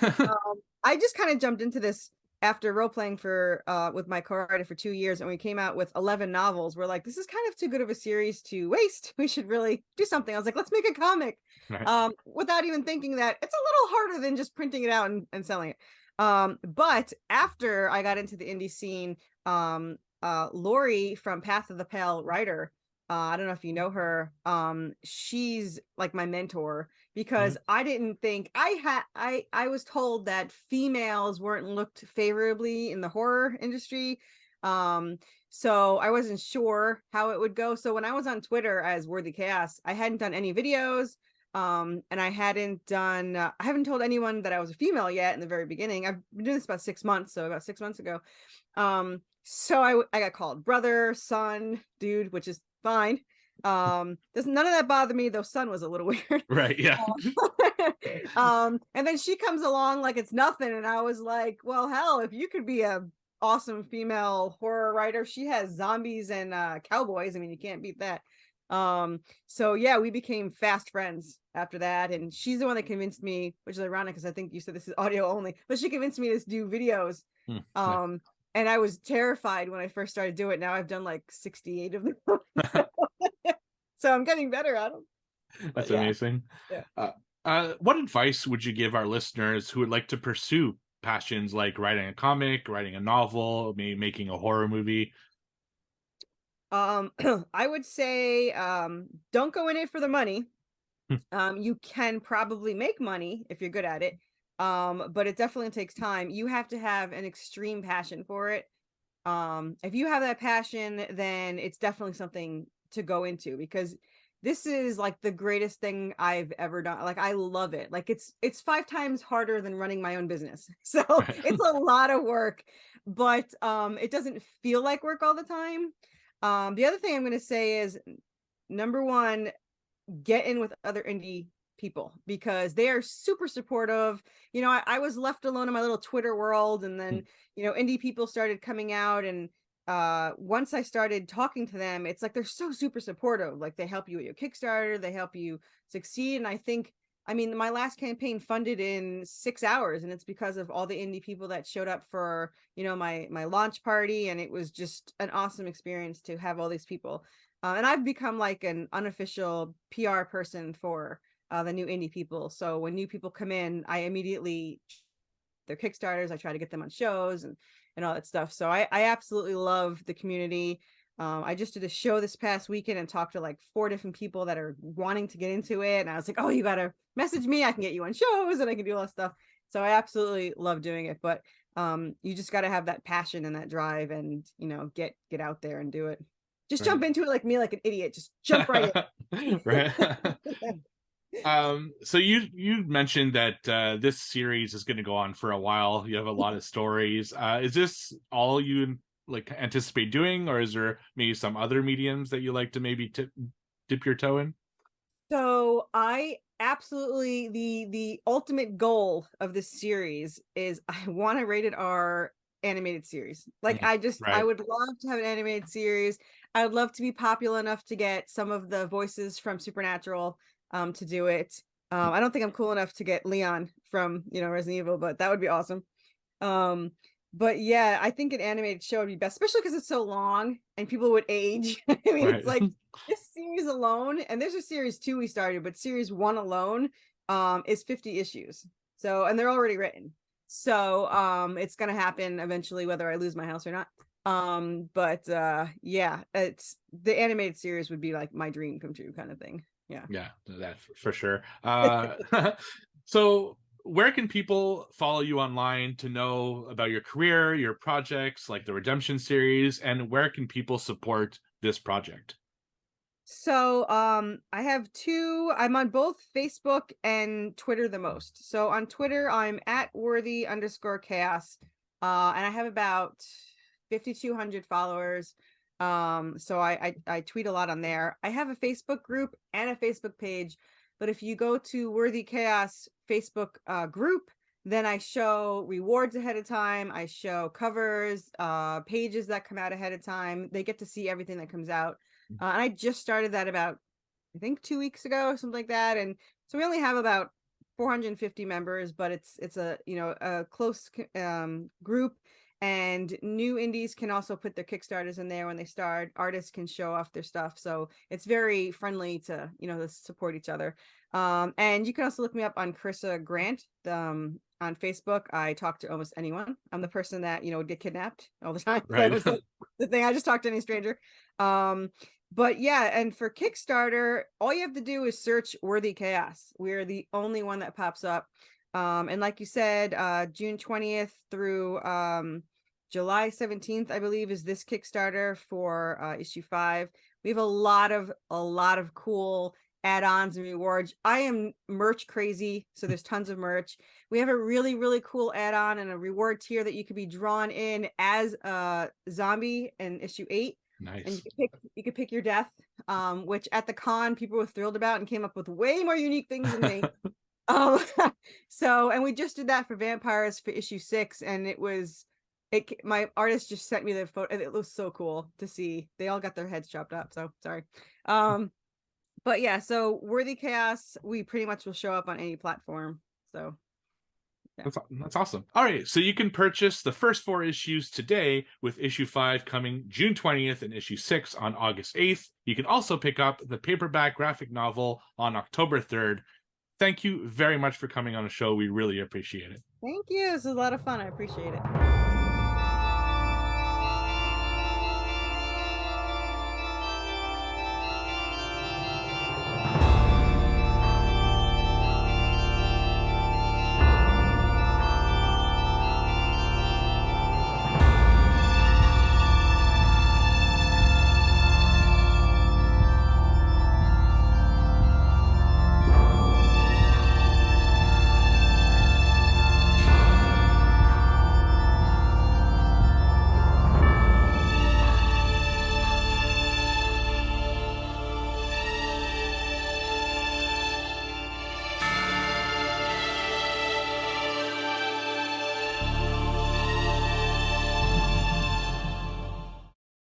I just kind of jumped into this after role playing for with my co-writer for 2 years, and we came out with 11 novels. We're like, this is kind of too good of a series to waste. We should really do something. I was like, let's make a comic. Right. Without even thinking that it's a little harder than just printing it out and selling it. But after I got into the indie scene, Lori from Path of the Pale writer, I don't know if you know her. She's like my mentor, because I didn't think I was told that females weren't looked favorably in the horror industry. So I wasn't sure how it would go. So when I was on Twitter as Worthy Chaos, I hadn't done any videos. And I haven't told anyone that I was a female yet in the very beginning. I've been doing this about 6 months. So about 6 months ago. So I got called brother, son, dude, which is fine. None of that bothered me, though son was a little weird. Right. Yeah. And then she comes along like it's nothing. And I was like, well, hell, if you could be a awesome female horror writer, she has zombies and cowboys. I mean, you can't beat that. So yeah, we became fast friends after that. And she's the one that convinced me, which is ironic because I think you said this is audio only, but she convinced me to do videos. Nice. And I was terrified when I first started doing it. Now I've done like 68 of them. So I'm getting better at them. That's amazing. Yeah. What advice would you give our listeners who would like to pursue passions like writing a comic, writing a novel, maybe making a horror movie? I would say don't go in it for the money. You can probably make money if you're good at it. But it definitely takes time. You have to have an extreme passion for it. If you have that passion, then it's definitely something to go into, because this is like the greatest thing I've ever done. Like, I love it. Like it's 5 times harder than running my own business. So it's a lot of work, but it doesn't feel like work all the time. The other thing I'm going to say is, number 1, get in with other indie people, because they are super supportive. You know, I was left alone in my little Twitter world, and then you know, indie people started coming out, and once I started talking to them, it's like they're so super supportive. Like, they help you with your Kickstarter, they help you succeed. And I mean, my last campaign funded in 6 hours, and it's because of all the indie people that showed up for, you know, my launch party. And it was just an awesome experience to have all these people. And I've become like an unofficial PR person for the new indie people. So when new people come in, I immediately their Kickstarters, I try to get them on shows and all that stuff. So I absolutely love the community. I just did a show this past weekend and talked to like 4 different people that are wanting to get into it. And I was like, oh, you got to message me. I can get you on shows and I can do all that stuff. So I absolutely love doing it. But you just got to have that passion and that drive, and, you know, get out there and do it. Just jump into it like me, like an idiot. Just jump right in. Right. So you mentioned that this series is going to go on for a while. You have a lot of stories. Is this all you like anticipate doing, or is there maybe some other mediums that you like to maybe dip your toe in? So I absolutely, the ultimate goal of this series is I want a rated R animated series. Like, I would love to have an animated series. I would love to be popular enough to get some of the voices from Supernatural to do it. I don't think I'm cool enough to get Leon from, you know, Resident Evil, but that would be awesome. But yeah, I think an animated show would be best, especially because it's so long and people would age. I mean, It's like this series alone, and there's a series 2 we started, but series 1 alone is 50 issues. So, and they're already written. So it's gonna happen eventually, whether I lose my house or not. But yeah, it's the animated series would be like my dream come true kind of thing. Yeah. Yeah, that for sure. So where can people follow you online to know about your career, your projects like the Redemption series, and where can people support this project? So I have I'm on both Facebook and Twitter the most. So on Twitter I'm at worthy_chaos. And I have about 5,200 followers. So I tweet a lot on there. I have a Facebook group and a Facebook page, but if you go to Worthy Chaos Facebook group, then I show rewards ahead of time. I show covers, pages that come out ahead of time. They get to see everything that comes out. And I just started that about, I think 2 weeks ago or something like that. And so we only have about 450 members, but it's a, you know, a close group, and new indies can also put their Kickstarters in there when they start. Artists can show off their stuff. So it's very friendly to, you know, to support each other. And you can also look me up on Corissa Grant. On Facebook, I talk to almost anyone. I'm the person that, you know, would get kidnapped all the time. Right. That was the thing. I just talk to any stranger. But yeah, and for Kickstarter, all you have to do is search Worthy Chaos. We're the only one that pops up. And like you said, June 20th through July 17th, I believe, is this Kickstarter for issue 5. We have a lot of cool add-ons and rewards. I am merch crazy, so there's tons of merch. We have a really, really cool add-on and a reward tier that you could be drawn in as a zombie in issue 8. Nice. And you could pick your death, which at the con people were thrilled about and came up with way more unique things than me. So, and we just did that for vampires for issue 6, and my artist just sent me the photo. It was so cool to see. They all got their heads chopped up. So sorry. But yeah, so Worthy Chaos, we pretty much will show up on any platform. So yeah. That's awesome. All right, so you can purchase the first 4 issues today, with issue 5 coming June 20th and issue 6 on August 8th. You can also pick up the paperback graphic novel on October 3rd. Thank you very much for coming on the show. We really appreciate it. Thank you. This was a lot of fun. I appreciate it.